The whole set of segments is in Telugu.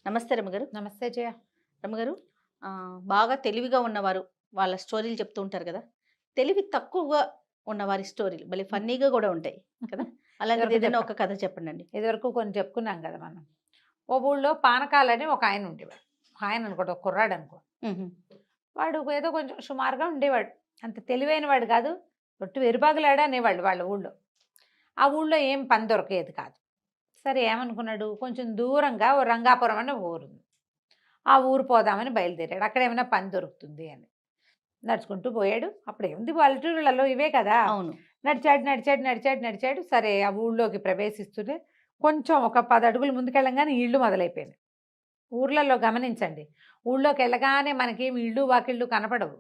నమస్తే రమగారు. నమస్తే జయ. రమగారు, బాగా తెలివిగా ఉన్నవారు వాళ్ళ స్టోరీలు చెప్తూ ఉంటారు కదా! తెలివి తక్కువగా ఉన్నవారి స్టోరీలు భలే హ్మ్. ఫన్నీగా గూడా ఉంటాయి కదా! అలాంటిది ఇదివరకు ఏదైనా చెప్పా. ఒక కథ చెప్పండండి. ఇదివరకు కొన్ని చెప్పుకున్నాం కదా మనం. ఓ ఊళ్ళో పానకాలని ఒక ఆయన ఉండేవాడు. ఆయన అనుకోండి, ఒక కుర్రాడు అనుకో. హుహు. వాడు ఏదో కొంచెం సుమారుగా ఉండేవాడు. అంత తెలివైన వాడు కాదు. ఒట్టు వెరుబాగులాడ అనేవాళ్ళు వాళ్ళ ఊళ్ళో. ఆ ఊళ్ళో ఏం పని దొరికేది కాదు. సరే ఏమనుకున్నాడు, కొంచెం దూరంగా ఓ రంగాపురం అని ఒక ఊరు ఉంది. ఆ ఊరు పోదామని బయలుదేరాడు. అక్కడ ఏమైనా పని దొరుకుతుంది అని. నడుచుకుంటూ పోయాడు. అప్పుడేముంది పల్లెటూరులలో ఇవే కదా! అవును. నడిచాడు, నడిచాడు, నడిచాడు, నడిచాడు. సరే ఆ ఊళ్ళోకి ప్రవేశిస్తూనే కొంచెం ఒక 10 అడుగులు ముందుకెళ్ళంగానే ఇళ్ళు మొదలైపోయినాయి. ఊర్లలో గమనించండి. ఊళ్ళోకెళ్ళగానే మనకేమి ఇళ్ళు, వాకిళ్ళు కనపడవు.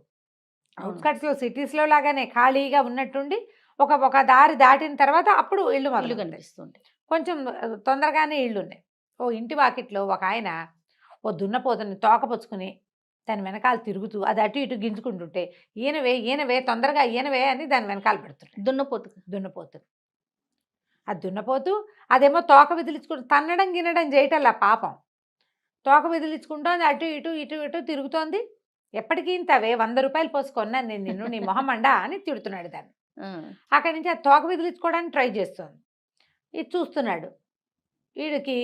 అవును. ఔట్‌స్కట్స్‌లో సిటీస్‌లో లాగానే ఖాళీగా ఉన్నట్టుండి ఒక ఒక దారి దాటిన తర్వాత అప్పుడు ఇళ్ళు ఇల్లు మొదలవుతాయి. కనిపిస్తుంటాయి. కొంచెం తొందరగానే ఇళ్ళున్నాయి. ఓ ఇంటి వాకిట్లో ఒకాయన ఓ దున్నపోతుని తోక పుచ్చుకుని దాని వెనకాల తిరుగుతూ అది అటు ఇటు గింజుకుంటుంటే, "ఈనవే, ఈనవే తొందరగా ఈనవే" అని దాని వెనకాల పెడుతున్నాడు దున్నపోతు. దున్నపోతుని. ఆ దున్నపోతు అదేమో తోక విదిలించుకుంటూ తన్నడం, గిన్నడం చేయటల్లా పాపం. తోక విదిలించుకుంటోంది అటు ఇటు, ఇటు ఇటు తిరుగుతోంది. "ఎప్పటికి ఇంతవే ₹100 పోసి కొన్నాను నేను నిన్ను, నీ మొహం మండా" అని తిడుతున్నాడు దాన్ని. ఆ! అక్కడి నుంచి ఆ తోక విదిలించుకోవడానికి ట్రై చేస్తోంది. ఇది చూస్తున్నాడు. వీడికి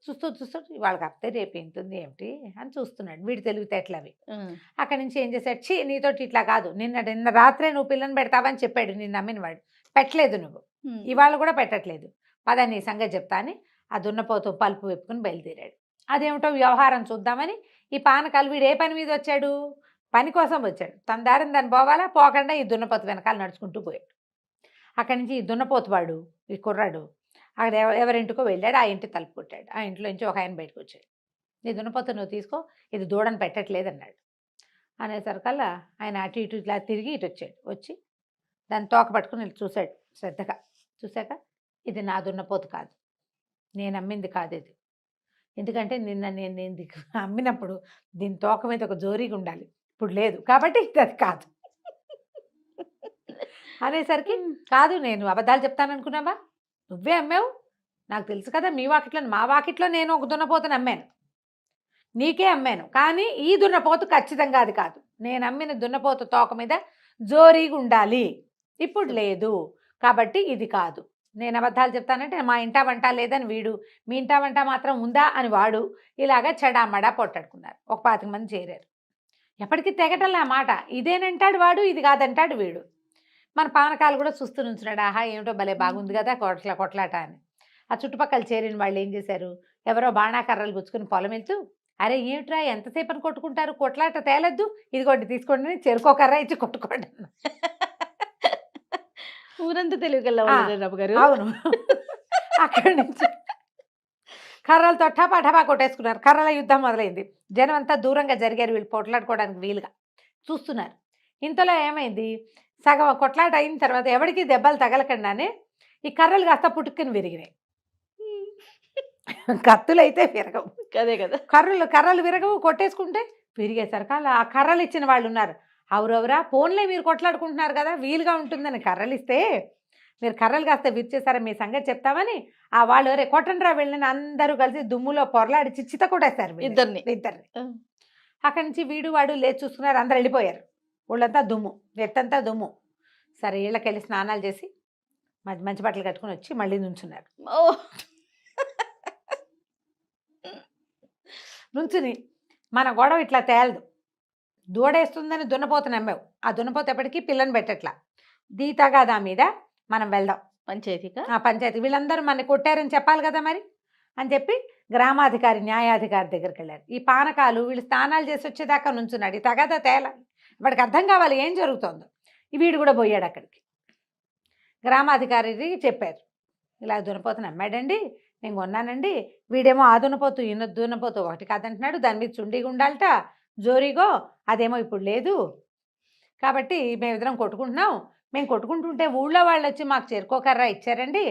చూస్తూ చూస్తూ వాళ్ళకి అప్తే రేపు ఎంతుంది ఏమిటి అని చూస్తున్నాడు. వీడి తెలివితేటలవి. ఆ! అక్కడి నుంచి ఏం చేశాడు, "ఛీ! నీతోటి ఇట్లా కాదు. నిన్న రాత్రే నువ్వు పిల్లని పెడతావని చెప్పాడు నిన్ను నమ్మినవాడు. పెట్టలేదు నువ్వు. హ్మ్. ఇవాళ కూడా పెట్టట్లేదు. పద నీ సంగతి చెప్తా" అని ఆ దున్నపోతు పలుపు విప్పుకొని బయలుదేరాడు. అదేమిటో వ్యవహారం చూద్దామని ఈ పానకాలు వీడు ఏ పని మీద వచ్చాడు? పని కోసం వచ్చాడు. తన దారిన దాన్ని పోవాలా, పోకుండా ఈ దున్నపోతు వెనకాల నడుచుకుంటూ పోయాడు. అక్కడి నుంచి ఈ దున్నపోతు వాడు, ఈ కుర్రాడు అక్కడ ఎవరింటికో వెళ్ళాడు. ఆ ఇంటి తలుపు కొట్టాడు. ఆ ఇంట్లో నుంచి ఒక ఆయన బయటకు వచ్చాడు. "నీ దున్నపోతు నువ్వు తీసుకో, ఇది దూడని పెట్టట్లేదు" అన్నాడు. అనేసరికల్లా ఆయన అటు ఇటు ఇట్లా తిరిగి ఇటు వచ్చాడు. వచ్చి దాన్ని తోక పట్టుకుని ఇట్లా చూశాడు శ్రద్ధగా. చూశాక, "ఇది నా దున్నపోతు కాదు. నేను అమ్మింది కాదు ఇది. ఎందుకంటే నిన్న నేను నేను దీనికి అమ్మినప్పుడు దీని తోక మీద ఒక జోరీగా ఉండాలి. ఇప్పుడు లేదు. కాబట్టి ఇది అది కాదు" అనేసరికి, హ్మ్. "కాదు, నేను అబద్ధాలు చెప్తాననుకున్నావా? నువ్వే అమ్మావు. నాకు తెలుసు కదా, మీ వాకిట్లో మా వాకిట్లో నేను ఒక దున్నపోతుని అమ్మాను. నీకే అమ్మాను. కానీ ఈ దున్నపోతు ఖచ్చితంగా అది కాదు. నేను అమ్మిన దున్నపోతు తోక మీద జోరీగా ఉండాలి. ఇప్పుడు లేదు. కాబట్టి ఇది కాదు. నేను అబద్ధాలు చెప్తానంటే మా ఇంటా వంట లేదని వీడు, మీ ఇంటా వంట మాత్రం ఉందా అని వాడు, ఇలాగ చెడామడా పొట్టాడుకున్నారు. ఒక 25 మంది చేరారు. ఎప్పటికీ తెగటంలే ఆ మాట. ఇదేనంటాడు వాడు, ఇది కాదంటాడు వీడు. మన పానకాలు కూడా చూస్తూ నుంచున్నాడు. ఆహా! ఏమిటో భలే బాగుంది కదా కొట్లాట అని. ఆ చుట్టుపక్కల చేరిన వాళ్ళు ఏం చేశారు, ఎవరో బాణాకర్రలు గుచ్చుకుని పొలం వెళ్తూ, "అరే ఏమిట్రా ఎంతసేపని కొట్టుకుంటారు, కొట్లాట తేలొద్దు, ఇదిగోండి తీసుకోండి అని చెరుకో కర్ర ఇచ్చి కొట్టుకోండి" అన్నారు. ఊరంతా తెలివిగల్ల ఆ! వాళ్ళే రమగారు. అవును. అక్కడి నుంచి కర్రలతో టపా టపా కొట్టేసుకున్నారు. కర్రల యుద్ధం మొదలైంది. జనం అంతా దూరంగా జరిగారు వీళ్ళు పోట్లాడుకోవడానికి వీలుగా. చూస్తున్నారు. ఇంతలో ఏమైంది, సగం కొట్లాట అయిన తర్వాత ఎవడికి దెబ్బలు తగలకుండానే ఈ కర్రలు కాస్త పుటుక్కుని విరిగినాయి. కత్తులైతే విరగవు. అదే కదా! కర్రలు విరగవు, కొట్టేసుకుంటే విరిగేసరికి అలా ఆ కర్రలు ఇచ్చిన వాళ్ళు ఉన్నారు. "అవురవురా పోన్లే, మీరు కొట్లాడుకుంటున్నారు కదా, వీలుగా ఉంటుందని కర్రలు ఇస్తే మీరు కర్రలు కాస్త విరిచేసారా, మీ సంగతి చెప్తామని" ఆ వాళ్ళు "రే కొట్టండిరా వీళ్ళని" అందరూ కలిసి దుమ్ములో పొరలాడిచి చిత కొట్టేస్తారు ఇద్దరిని. ఇద్దరిని. ఆ! అక్కడి నుంచి వీడు వాడు లేచి చూసుకున్నారు. అందరూ వెళ్ళిపోయారు. ఒళ్ళంతా దుమ్ము, నెత్తంతా దుమ్ము. సరే ఇళ్ళకెళ్ళి స్నానాలు చేసి మంచి మంచి బట్టలు కట్టుకొని వచ్చి మళ్ళీ నుంచున్నారు. ఓహ్! నుంచుని మన గొడవ ఇట్లా తేలదు. దూడేస్తుందని దున్నపోతు నమ్మావు. ఆ దున్నపోతు ఎప్పటికీ పిల్లని పెట్టట్లా. దీతగాదా మీద మనం వెళ్దాం. పంచాయతీకా? ఆ పంచాయతీ వీళ్ళందరూ మనని కొట్టారని చెప్పాలి కదా మరి అని చెప్పి గ్రామాధికారి, న్యాయాధికారి దగ్గరికి వెళ్ళారు. ఈ పానకాలు వీళ్ళు స్నానాలు చేసి వచ్చేదాకా నుంచున్నాడు. ఈ తగాదా తేలాలి. వాడికి అర్థం కావాలి ఏం జరుగుతోందో. వీడు కూడా పోయాడు అక్కడికి. గ్రామాధికారికి చెప్పారు, ఇలా దున్నపోతుని అమ్మాడండి, నేను కొన్నానండి. వీడేమో ఆ దున్నపోతు ఈయన దున్నపోతు ఒకటి కాదంటున్నాడు. దాని మీద చుండిగా ఉండాలట, జోరీగో, అదేమో ఇప్పుడు లేదు. కాబట్టి మేమిద్దరం కొట్టుకుంటున్నాం. మేము కొట్టుకుంటుంటే ఊళ్ళో వాళ్ళు వచ్చి మాకు చెరుకో కర్ర ఇచ్చారండి.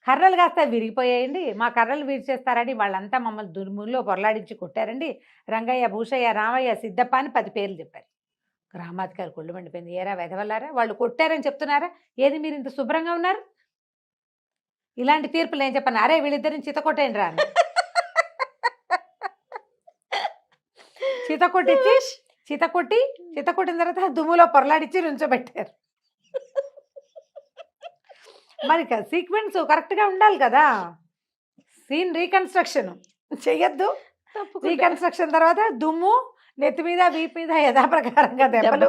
కర్రలు కాస్త విరిగిపోయాయండి. మా కర్రలు విరిచేస్తారని వాళ్ళంతా మమ్మల్ని దుమ్ములో పొరలాడించి కొట్టారండి. రంగయ్య, భూషయ్య, రామయ్య, సిద్ధప్ప అని 10 పేర్లు చెప్పారు. గ్రామాధికారి కొళ్ళు మండిపోయింది. ఏరా వెధవల్లారా, వాళ్ళు కొట్టారని చెప్తున్నారా, ఏది మీరు ఇంత శుభ్రంగా ఉన్నారు? ఇలాంటి తీర్పులు నేను చెప్పాను. అరే వీళ్ళిద్దరిని చితకొట్టేయండి రా అన్నాడు. చీత కొట్టిన తర్వాత దుమ్ములో పొరలాడిచ్చి నుంచోబెట్టారు. మరి సీక్వెన్స్ కరెక్ట్గా ఉండాలి కదా. సీన్ రీకన్స్ట్రక్షన్ చెయ్యొద్దు. రీకన్స్ట్రక్షన్ తర్వాత దుమ్ము నెత్తి మీద వీపు మీద యథాప్రకారంగా దెబ్బలు.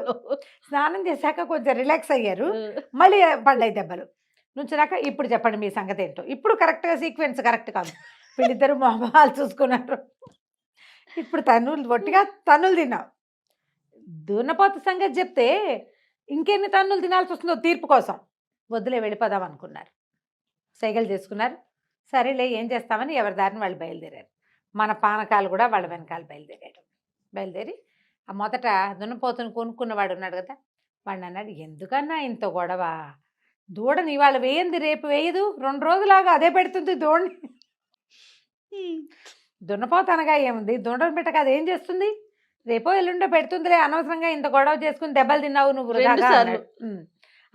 స్నానం చేశాక కొంచెం రిలాక్స్ అయ్యారు, మళ్ళీ పడ్డాయి దెబ్బలు. నుంచినాక ఇప్పుడు చెప్పండి మీ సంగతి ఏంటో. ఇప్పుడు కరెక్ట్గా సీక్వెన్స్ కరెక్ట్ కాదు. వీళ్ళిద్దరు మొహాలు చూసుకున్నారు. ఇప్పుడు ఒట్టిగా తన్నులు తిన్నావు. దున్నపోత సంగతి చెప్తే ఇంకెన్ని తన్నులు తినాల్సి వస్తుందో తీర్పు కోసం. వద్దులే వెళ్ళిపోదాం అనుకున్నారు. సైకిల్ చేసుకున్నారు. సరేలే ఏం చేస్తామని ఎవరి దారిని వాళ్ళు బయలుదేరారు. మన పానకాలు కూడా వాళ్ళ వెనకాల బయలుదేరి ఆ మొదట దున్నపోతుని కొనుక్కున్నవాడు ఉన్నాడు కదా, వాడిని అన్నాడు, ఎందుకన్నా ఇంత గొడవ, దూడని ఇవాళ వేయింది రేపు వేయదు, 2 రోజులాగా అదే పెడుతుంది దూడని. దున్నపోత అనగా ఏముంది, దూడని పెట్టక అదేం చేస్తుంది, రేపో ఎల్లుండో పెడుతుందిలే, అనవసరంగా ఇంత గొడవ చేసుకుని దెబ్బలు తిన్నావు నువ్వు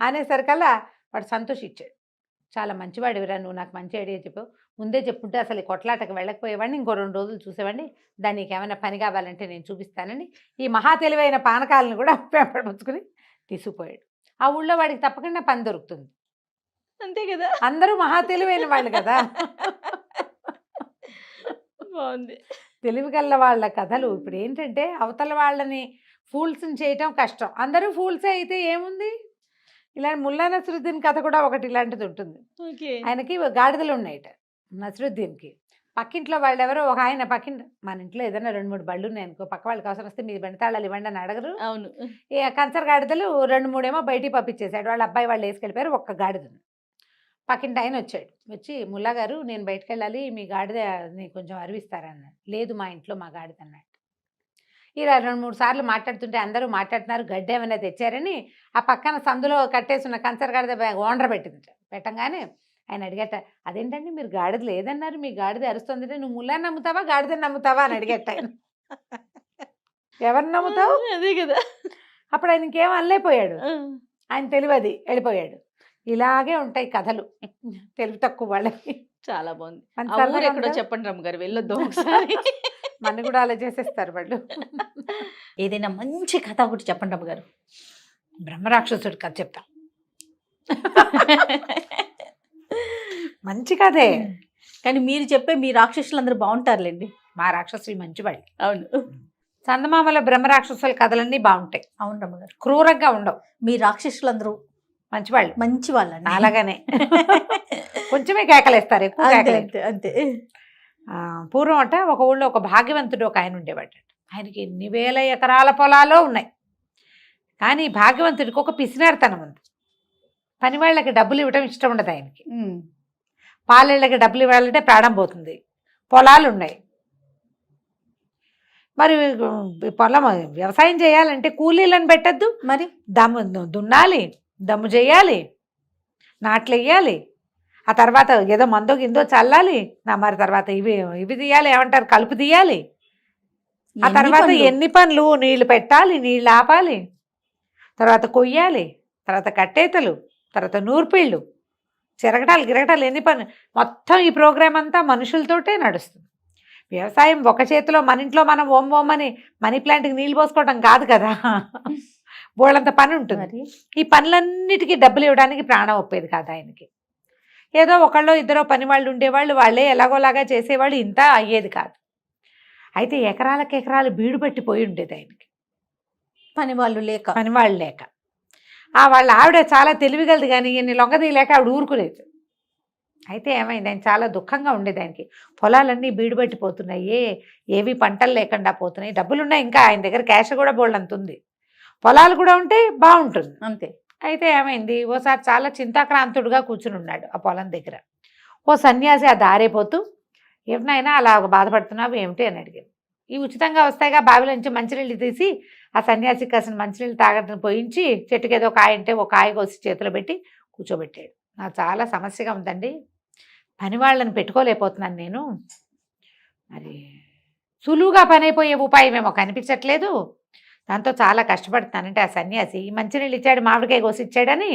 అనేసరికల్లా వాడు సంతోషించాడు. చాలా మంచివాడివిరా, నువ్వు నాకు మంచి ఐడియా చెప్పావు, ముందే చెప్పుంటే అసలు ఈ కొట్లాటకు వెళ్ళకపోయేవాడిని, ఇంకో 2 రోజులు చూసేవాడిని, దానికి ఏమైనా పని కావాలంటే నేను చూపిస్తానని ఈ మహా తెలివైన పానకాలను కూడా పెంపడుపుచ్చుకుని తీసుకుపోయాడు. ఆ ఊళ్ళో వాడికి తప్పకుండా పని దొరుకుతుంది. అంతే కదా, అందరూ మహా తెలివైన వాళ్ళు కదా. బాగుంది. తెలివిగల్ల వాళ్ళ కథలు. ఇప్పుడు ఏంటంటే అవతల వాళ్ళని ఫూల్స్ని చేయటం కష్టం. అందరూ ఫూల్సే అయితే ఏముంది. ఇలా ముల్లా నసరుద్దీన్ కథ కూడా ఒకటి ఇలాంటిది ఉంటుంది. ఆయనకి గాడిదలు ఉన్నాయట నసరుద్దీన్కి. పక్కింట్లో వాళ్ళు ఎవరో ఒక ఆయన పక్కింట్లో, మన ఇంట్లో ఏదైనా 2-3 బళ్ళు ఉన్నాయి అనుకో, పక్క వాళ్ళకి అవసరం వస్తే మీ బండితాళాలు ఇవ్వండి అని అడగరు. అవును. కంచర్ గాడిదలు 2-3 ఏమో బయటికి పంపించేశాడు. వాళ్ళ అబ్బాయి వాళ్ళు వేసుకెళ్ళిపోయారు. ఒక్క గాడిదని పక్కింటి ఆయన వచ్చాడు. వచ్చి, ముల్లా గారు నేను బయటకు వెళ్ళాలి, మీ గాడిదని కొంచెం అరివిస్తారన్నాడు. లేదు మా ఇంట్లో మా గాడిద అన్నాడు. ఇలా 2-3 సార్లు మాట్లాడుతుంటే అందరూ మాట్లాడుతున్నారు, గడ్డి ఏమైనా తెచ్చారని ఆ పక్కన సందులో కట్టేసిన కంచర్ గాడిద ఓనర్ పెట్టింది. పెట్టంగానే ఆయన అడిగట, అదేంటండి మీరు గాడిద లేదన్నారు, మీ గాడిద అరుస్తుందంటే నువ్వు ముల్లాని నమ్ముతావా గాడిదని నమ్ముతావా అని అడిగట ఆయన. ఎవరిని నమ్ముతావు, అదే కదా. అప్పుడు ఆయన ఇంకేం అనలేకపోయాడు. ఆయన తెలివది వెళ్ళిపోయాడు. ఇలాగే ఉంటాయి కథలు తెలివి తక్కువ వాళ్ళకి. చాలా బాగుంది. ఎక్కడో చెప్పండి రమ్మగారు, వెళ్ళొద్దు ఒకసారి. మన కూడా అలా చేసేస్తారు వాళ్ళు. ఏదైనా మంచి కథ ఒకటి చెప్పండి రమ్మగారు. బ్రహ్మరాక్షసుడి కథ చెప్తా. మంచి కథే, కానీ మీరు చెప్పే మీ రాక్షసులు అందరూ బాగుంటారులేండి. మా రాక్షసులు మంచివాళ్ళు. అవును. చందమామల బ్రహ్మరాక్షసుల కథలన్నీ బాగుంటాయి. అవును రమ్మగారు, క్రూరంగా ఉండవు. మీ రాక్షసులు అందరూ మంచి వాళ్ళు అండి. అలాగనే కొంచెమే కేకలేస్తారు, ఎక్కువ కేకలేదు. అంతే. పూర్వం అట ఒక ఊళ్ళో ఒక భాగ్యవంతుడు ఒక ఆయన ఉండేవాడు. ఆయనకి ఎన్ని వేల ఎకరాల పొలాలో ఉన్నాయి. కానీ భాగ్యవంతుడికి ఒక పిసినారితనం ఉంది. పని వాళ్ళకి డబ్బులు ఇవ్వడం ఇష్టం ఉండదు ఆయనకి. పాలేళ్ళకి డబ్బులు ఇవ్వాలంటే ప్రాణం పోతుంది. పొలాలు ఉన్నాయి. మరి పొలం వ్యవసాయం చేయాలంటే కూలీలను పెట్టద్దు, మరి దున్నాలి, దమ్ము చేయాలి, నాట్లు వేయాలి, ఆ తర్వాత ఏదో మందో గిందో చల్లాలి, మరి తర్వాత ఇవి తీయాలి, ఏమంటారు కలుపు తీయాలి, ఆ తర్వాత ఎన్ని పనులు, నీళ్లు పెట్టాలి, నీళ్ళు ఆపాలి, తర్వాత కొయ్యాలి, తర్వాత కట్టేతలు, తర్వాత నూర్పిళ్ళు, చిరగటాలు గిరగటాలు, ఎన్ని పనులు. మొత్తం ఈ ప్రోగ్రాం అంతా మనుషులతోటే నడుస్తుంది. వ్యవసాయం ఒక చేతిలో మన ఇంట్లో మనం ఓమ్మని మనీ ప్లాంట్కి నీళ్ళు పోసుకోవడం కాదు కదా, బోళ్ళంత పని ఉంటుంది. ఈ పనులన్నిటికీ డబ్బులు ఇవ్వడానికి ప్రాణం ఒప్పేది కాదు ఆయనకి. ఏదో ఒకళ్ళో ఇద్దరో పని వాళ్ళు ఉండేవాళ్ళు, వాళ్ళే ఎలాగోలాగా చేసేవాళ్ళు, ఇంత అయ్యేది కాదు. అయితే ఎకరాలకు ఎకరాలు బీడు పట్టిపోయి ఉండేది ఆయనకి, పనివాళ్ళు లేక. వాళ్ళ ఆవిడ చాలా తెలివిగలది, కానీ ఈయన్ని లొంగదీయలేక ఆవిడ ఊరుకులేదు. అయితే ఏమైంది, ఆయన చాలా దుఃఖంగా ఉండేది. ఆయనకి పొలాలన్నీ బీడు పట్టిపోతున్నాయి, ఏవి పంటలు లేకుండా పోతున్నాయి, డబ్బులున్నాయి, ఇంకా ఆయన దగ్గర క్యాష్ కూడా బోల్డంత ఉంది, పొలాలు కూడా ఉంటే బాగుంటుంది అంతే. అయితే ఏమైంది, ఓసారి చాలా చింతాక్రాంతుడుగా కూర్చుని ఉన్నాడు ఆ పొలం దగ్గర. ఓ సన్యాసి ఆ దారైపోతూ, ఏమినైనా అలా బాధపడుతున్నావు ఏమిటి అని అడిగాడు. ఈ ఉచితంగా వస్తాయిగా బావిలోంచి మంచినీళ్ళు తీసి ఆ సన్యాసికి కాసిన మంచినీళ్ళు తాగడం పోయించి, చెట్టుకి ఏదో కాయ అంటే ఒక కాయ కోసి చేతిలో పెట్టి కూర్చోబెట్టాడు. నాకు చాలా సమస్యగా ఉందండి, పని వాళ్ళని పెట్టుకోలేకపోతున్నాను నేను, మరి సులువుగా పని అయిపోయే ఉపాయం ఏమో కనిపించట్లేదు, దాంతో చాలా కష్టపడుతున్నానంటే ఆ సన్యాసి మంచినీళ్ళు ఇచ్చాడు, మామిడికాయ కోసి ఇచ్చాడని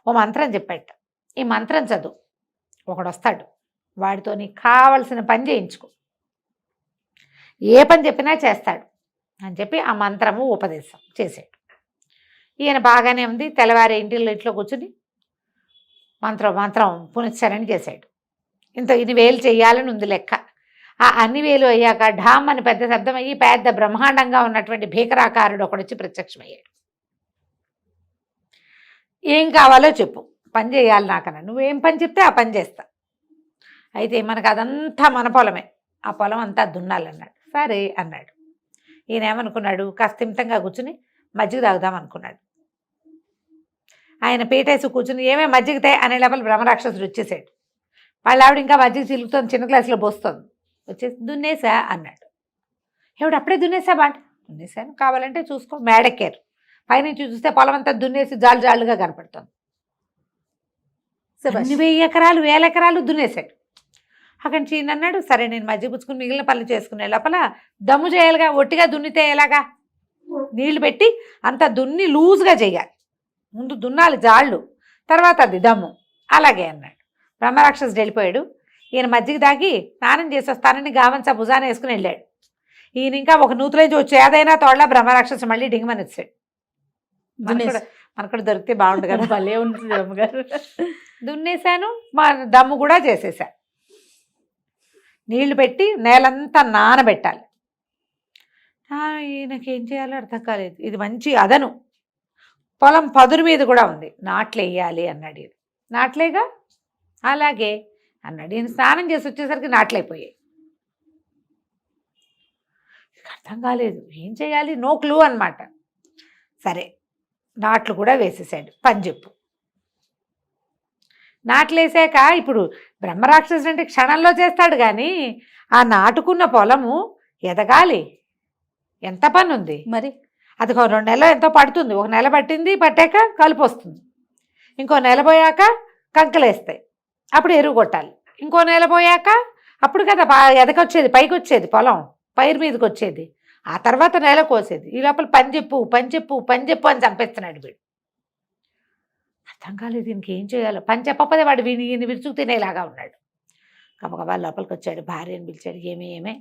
ఓ మంత్రం చెప్పాడు. ఈ మంత్రం చదువు, ఒకడు వస్తాడు, వాడితో నీకు కావలసిన పని చేయించుకో, ఏ పని చెప్పినా చేస్తాడు, అని చెప్పి ఆ మంత్రము ఉపదేశం చేశాడు. ఈయన బాగానే ఉంది. తెల్లవారి ఇంట్లో కూర్చుని మంత్రం పునశ్చరణ చేశాడు. ఇన్ని వేలు చెయ్యాలని ఉంది లెక్క. ఆ అన్ని వేలు అయ్యాక ఢామ్ అని పెద్ద శబ్దం అయ్యి పెద్ద బ్రహ్మాండంగా ఉన్నటువంటి భీకరాకారుడు ఒకడొచ్చి ప్రత్యక్షమయ్యాడు. ఏం కావాలో చెప్పు, పని చేయాలి నాకన్నా, నువ్వేం పని చెప్తే ఆ పని చేస్తా. అయితే మనకు అదంతా మన పొలమే, ఆ పొలం అంతా దున్నాలన్నాడు. సరే అన్నాడు. ఈయన ఏమనుకున్నాడు, కాస్త స్థిమితంగా కూర్చుని మజ్జిగ తాగుదాం అనుకున్నాడు. ఆయన పీటేసి కూర్చుని ఏమే మజ్జిగతే అనే లోపల బ్రహ్మరాక్షసుడు వచ్చేసాడు. వాళ్ళ ఆవిడ ఇంకా మజ్జిగ చిలుకుతుంది, చిన్న గ్లాసులో పోస్తుంది. వచ్చేసి దున్నేసా అన్నాడు. ఎవడు అప్పుడే దున్నేసా బాంట? దున్నేసాను, కావాలంటే చూసుకో. మేడెక్కారు. పైనుంచి చూస్తే పొలం అంతా దున్నేసి జాలుగా కనపడుతుంది. 1000 ఎకరాలు 1000 ఎకరాలు దున్నేశాడు. అక్కడి నుంచి ఈయన అన్నాడు, సరే నేను మజ్జిగ పుచ్చుకుని మిగిలిన పనులు చేసుకునే లోపల దమ్ము చేయాలిగా, ఒట్టిగా దున్నితే ఎలాగా, నీళ్లు పెట్టి అంత దున్ని లూజ్గా చేయాలి. ముందు దున్నాలి జాళ్ళు, తర్వాత అది దమ్ము. అలాగే అన్నాడు. బ్రహ్మరాక్షసుడు వెళ్ళిపోయాడు. ఈయన మజ్జిగ తాగి స్నానం చేసి వస్తానని గావంచా భుజాన వేసుకుని వెళ్ళాడు. ఈయన ఇంకా ఒక నూతులోంచి వచ్చి ఏదైనా తోళ్ళ బ్రహ్మరాక్షసు మళ్ళీ డింగమని వచ్చాడు. మనకు దొరికితే బాగుండు కదా. భలే ఉంటుంది అమ్మగారు. దున్నేశాను, మా దమ్ము కూడా చేసేసా. నీళ్లు పెట్టి నేలంతా నానబెట్టాలి. ఈయనకేం చేయాలో అర్థం కాలేదు. ఇది మంచి అదను, పొలం పదురు మీద కూడా ఉంది, నాట్లు వేయాలి అన్నాడు. ఇది నాట్లేగా, అలాగే అన్నాడు. ఈయన స్నానం చేసి వచ్చేసరికి నాట్లయిపోయాయి. అర్థం కాలేదు, ఏం చేయాలి, నో క్లూ అనమాట. సరే నాట్లు కూడా వేసేసాడు. పని చెప్పు. నాట్లు వేసాక ఇప్పుడు బ్రహ్మరాక్షసుడు అంటే క్షణంలో చేస్తాడు, కానీ ఆ నాటుకున్న పొలము ఎదగాలి, ఎంత పని ఉంది మరి. అది 2 నెలలు ఎంతో పడుతుంది. 1 నెల పట్టింది, పట్టాక కలుపు వస్తుంది. ఇంకో నెల పోయాక కంకలేస్తాయి, అప్పుడు ఎరువు కొట్టాలి. ఇంకో నెల పోయాక అప్పుడు కదా ఎదకొచ్చేది, పైకి వచ్చేది, పొలం పైరు మీదకి వచ్చేది. ఆ తర్వాత నెల కోసేది. ఈ లోపల పని చెప్పు అని చంపేస్తున్నాడు వీడు. అర్థం కాలేదు ఇంకేం చేయాలో. పని చెప్పకపోతే వాడు ఈయన విరుచుకు తినేలాగా ఉన్నాడు. గబగబా లోపలికి వచ్చాడు, భార్యను పిలిచాడు. ఏమే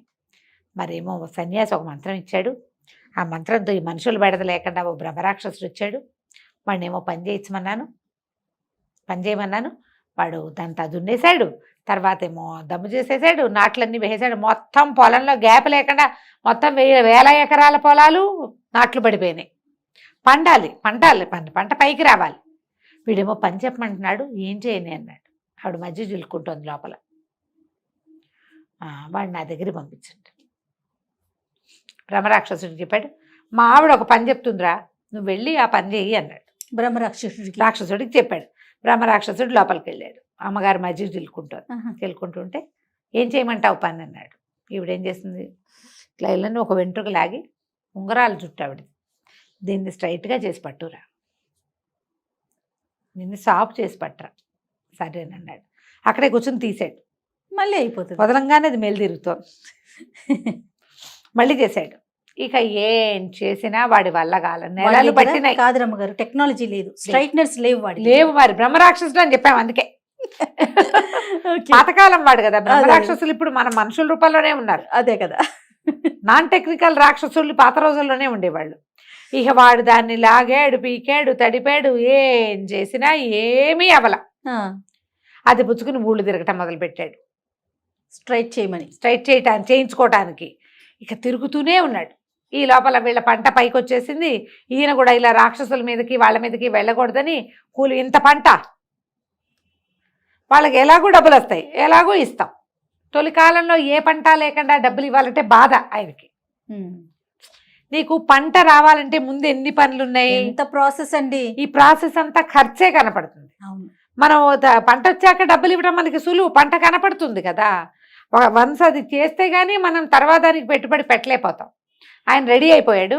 మరేమో సన్యాసి ఒక మంత్రం ఇచ్చాడు. ఆ మంత్రంతో ఈ మనుషులు బెడద లేకుండా ఓ బ్రహ్మరాక్షసుడు వచ్చాడు. వాడినేమో పని చేయమన్నాను. వాడు దాంతో దున్నేశాడు. తర్వాత ఏమో దమ్ము చేసేసాడు, నాట్లన్నీ వేసాడు. మొత్తం పొలంలో గ్యాప్ లేకుండా మొత్తం 1000 ఎకరాల పొలాలు నాట్లు పడిపోయినాయి. పంట పైకి రావాలి. వీడేమో పని చెప్పమంటున్నాడు, ఏం చేయని అన్నాడు. ఆవిడ మధ్య చిలుక్కుంటుంది లోపల. వాడు నా దగ్గరికి పంపించండి. బ్రహ్మరాక్షసుడికి చెప్పాడు, మా ఆవిడ ఒక పని చెప్తుందిరా, నువ్వు వెళ్ళి ఆ పని చెయ్యి అన్నాడు. రాక్షసుడికి చెప్పాడు. బ్రహ్మరాక్షసుడు లోపలికి వెళ్ళాడు. అమ్మగారు మజ్జిగ చిలుకుంటుంటే ఏం చేయమంటావు పని అన్నాడు. ఈవిడేం చేస్తుంది, ఇట్లా వెళ్ళని ఒక వెంట్రుక లాగి ఉంగరాలు చుట్టూ ఆవిడది, దీన్ని స్ట్రైట్గా చేసి పట్టురా, నిన్ను సాఫ్ చేసి పట్టరా. సరేనన్నాడు. అక్కడే కూర్చొని తీసాడు. మళ్ళీ అయిపోతుంది. వదలంగానే అది మేలు తిరుగుతోంది. మళ్ళీ చేశాడు. ఇక ఏం చేసినా వాడి వల్ల కాల. నెలలు పట్టినాయి. కాదు రమ్మగారు, టెక్నాలజీ లేదు, స్ట్రైట్నర్స్ లేవు. మరి బ్రహ్మరాక్షసుడు అని చెప్పాము అందుకే. పాతకాలం వాడు కదా బ్రహ్మరాక్షసులు. ఇప్పుడు మన మనుషుల రూపంలోనే ఉన్నారు. అదే కదా, నాన్ టెక్నికల్ రాక్షసులు పాత రోజుల్లోనే ఉండేవాళ్ళు. ఇక వాడు దాన్ని లాగాడు, పీకాడు, తడిపాడు, ఏం చేసినా ఏమీ అవల. అది పుచ్చుకుని ఊళ్ళు తిరగటం మొదలుపెట్టాడు, స్ట్రైట్ చేయించుకోవటానికి. ఇక తిరుగుతూనే ఉన్నాడు. ఈ లోపల వీళ్ళ పంట పైకి వచ్చేసింది. ఈయన కూడా ఇలా రాక్షసుల మీదకి వాళ్ళ మీదకి వెళ్ళకూడదని కూలి, ఇంత పంట వాళ్ళకి ఎలాగో డబ్బులు వస్తాయి, ఎలాగో ఇస్తాం. తొలి కాలంలో ఏ పంట లేకుండా డబ్బులు ఇవ్వాలంటే బాధ ఆయనకి. నీకు పంట రావాలంటే ముందు ఎన్ని పనులు ఉన్నాయి, ఎంత ప్రాసెస్ అండి. ఈ ప్రాసెస్ అంతా ఖర్చే కనపడుతుంది. మనం పంట వచ్చాక డబ్బులు ఇవ్వడం మనకి సులువు, పంట కనపడుతుంది కదా. వన్స్ అది చేస్తే కానీ మనం తర్వాత దానికి పెట్టుబడి పెట్టలేకపోతాం. ఆయన రెడీ అయిపోయాడు.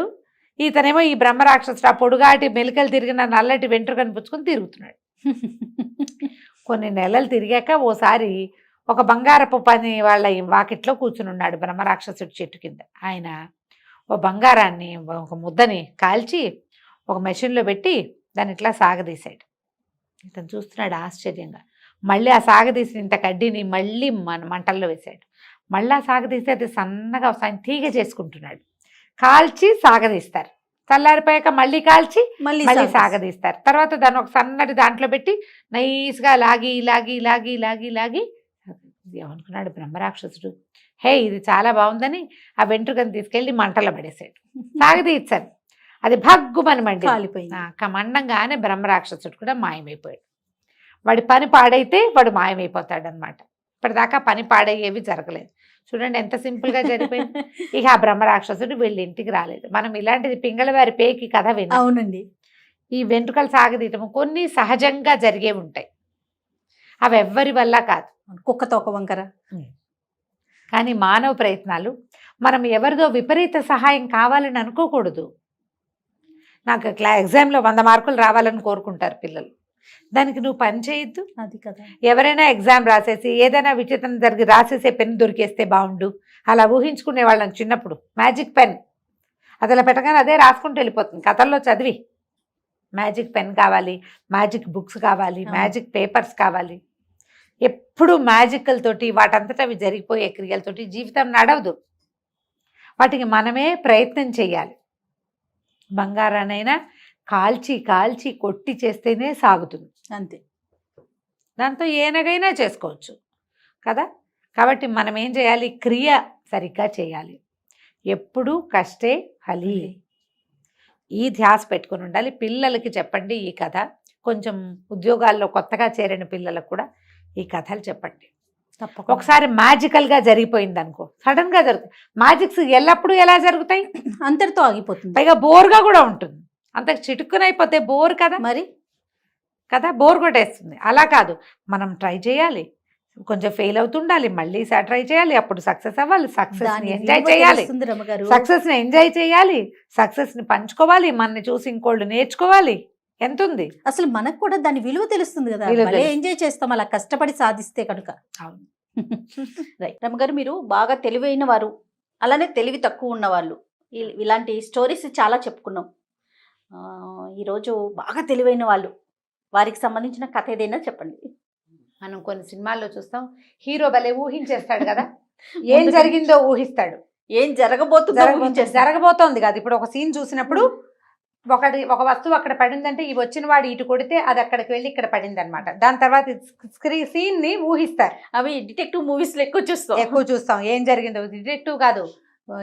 ఇతనేమో ఈ బ్రహ్మరాక్షసుడు ఆ పొడుగాటి మెలికలు తిరిగిన నల్లటి వెంట్రుకని పుచ్చుకొని తిరుగుతున్నాడు. కొన్ని నెలలు తిరిగాక ఓసారి ఒక బంగారపు పని వాళ్ళ వాకిట్లో కూర్చుని ఉన్నాడు బ్రహ్మరాక్షసుడి చెట్టు కింద. ఆయన ఓ బంగారాన్ని, ఒక ముద్దని కాల్చి ఒక మెషిన్లో పెట్టి దాన్ని ఇట్లా సాగదీశాడు. ఇతను చూస్తున్నాడు ఆశ్చర్యంగా. మళ్ళీ ఆ సాగదీసిన ఇంత కడ్డీని మళ్ళీ మంటల్లో వేశాడు. మళ్ళీ ఆ సాగదీసి అది సన్నగా తీగ చేసుకుంటున్నాడు. కాల్చి సాగదీస్తారు. చల్లారిపోయాక మళ్ళీ కాల్చి మళ్ళీ మళ్ళీ సాగదీస్తారు. సాగదీస్తారు. తర్వాత దాన్ని ఒక సన్నటి దాంట్లో పెట్టి నైస్గా లాగి లాగి లాగి లాగి లాగి ఏమనుకున్నాడు బ్రహ్మరాక్షసుడు, హే ఇది చాలా బాగుందని ఆ వెంట్రుకను తీసుకెళ్ళి మంటలో పడేసాడు. సాగదీచ్చాను, అది భగ్గుమని మండి కాలిపోయింది. మండంగానే బ్రహ్మరాక్షసుడు కూడా మాయమైపోయాడు. వాడి పని పాడైతే వాడు మాయమైపోతాడు అనమాట. ఇప్పటిదాకా పని పాడయ్యేవి జరగలేదు. చూడండి ఎంత సింపుల్గా జరిగిపోయింది. ఇక ఆ బ్రహ్మరాక్షసుడు వీళ్ళ ఇంటికి రాలేదు. మనం ఇలాంటిది పింగళవారి పేకి కథ విన్నాం. అవునండి. ఈ వెంట్రుకలు సాగదీయటం కొన్ని సహజంగా జరిగే ఉంటాయి, అవి ఎవ్వరి వల్ల కాదు. కుక్క తోక వంకర. కానీ మానవ ప్రయత్నాలు, మనం ఎవరిదో విపరీత సహాయం కావాలని అనుకోకూడదు. నాకు ఎగ్జామ్లో 100 మార్కులు రావాలని కోరుకుంటారు పిల్లలు, దానికి నువ్వు పని చేయొద్దు. అది కదా. ఎవరైనా ఎగ్జామ్ రాసేసి ఏదైనా విచిత్రం జరిగి రాసేసే పెన్ దొరికేస్తే బాగుండు అలా ఊహించుకునే వాళ్ళని చిన్నప్పుడు. మ్యాజిక్ పెన్ అది అలా పెట్టగానే అదే రాసుకుంటూ వెళ్ళిపోతుంది. కథల్లో చదివి మ్యాజిక్ పెన్ కావాలి, మ్యాజిక్ బుక్స్ కావాలి, మ్యాజిక్ పేపర్స్ కావాలి. ఎప్పుడు మ్యాజిక్లతోటి వాటంతటా అవి జరిగిపోయే క్రియలతోటి జీవితం నడవదు. వాటికి మనమే ప్రయత్నం చేయాలి. బంగారానైనా కాల్చి కాల్చి కొట్టి చేస్తేనే సాగుతుంది. అంతే. దాంతో ఏనగైనా చేసుకోవచ్చు కదా. కాబట్టి మనం ఏం చేయాలి, క్రియ సరిగ్గా చేయాలి. ఎప్పుడూ కష్టే ఫలి, ఈ ధ్యాస పెట్టుకుని ఉండాలి. పిల్లలకి చెప్పండి ఈ కథ. కొంచెం ఉద్యోగాల్లో కొత్తగా చేరిన పిల్లలకు కూడా ఈ కథలు చెప్పండి. తప్పకుండా. ఒకసారి మ్యాజికల్గా జరిగిపోయింది అనుకో, సడన్గా జరుగుతుంది. మ్యాజిక్స్ ఎల్లప్పుడూ ఎలా జరుగుతాయి, అంతటితో ఆగిపోతుంది. పైగా బోర్గా కూడా ఉంటుంది. అంత చిటుక్కునైపోతే బోర్ కదా, మరి కదా బోర్ కొట్టేస్తుంది. అలా కాదు, మనం ట్రై చేయాలి, కొంచెం ఫెయిల్ అవుతుండాలి, మళ్ళీ ట్రై చేయాలి, అప్పుడు సక్సెస్ అవ్వాలి, సక్సెస్ని ఎంజాయ్ చేయాలి, సక్సెస్ని ఎంజాయ్ చేయాలి, సక్సెస్ని పంచుకోవాలి, మనని చూసి ఇంకోళ్ళు నేర్చుకోవాలి. ఎంత ఉంది అసలు మనకు కూడా దాని విలువ తెలుస్తుంది కదా, ఎంజాయ్ చేస్తాం అలా కష్టపడి సాధిస్తే కనుక. అవును. రైట్ రమ్మగారు, మీరు బాగా తెలివైన వారు, అలానే తెలివి తక్కువ ఉన్నవాళ్ళు, ఇలాంటి స్టోరీస్ చాలా చెప్పుకున్నాం. ఈరోజు బాగా తెలివైన వాళ్ళు, వారికి సంబంధించిన కథ ఏదైనా చెప్పండి. మనం కొన్ని సినిమాల్లో చూస్తాం, హీరో భలే ఊహించేస్తాడు కదా, ఏం జరిగిందో ఊహిస్తాడు, ఏం జరగబోతోంది కాదు. ఇప్పుడు ఒక సీన్ చూసినప్పుడు ఒక వస్తువు అక్కడ పడిందంటే ఈ వచ్చిన వాడు ఇటు కొడితే అది అక్కడికి వెళ్ళి ఇక్కడ పడింది అనమాట. దాని తర్వాత సీన్ ని ఊహిస్తారు. అవి డిటెక్టివ్ మూవీస్ లో ఎక్కువ చూస్తాం. ఏం జరిగిందో, డిటెక్టివ్ కాదు,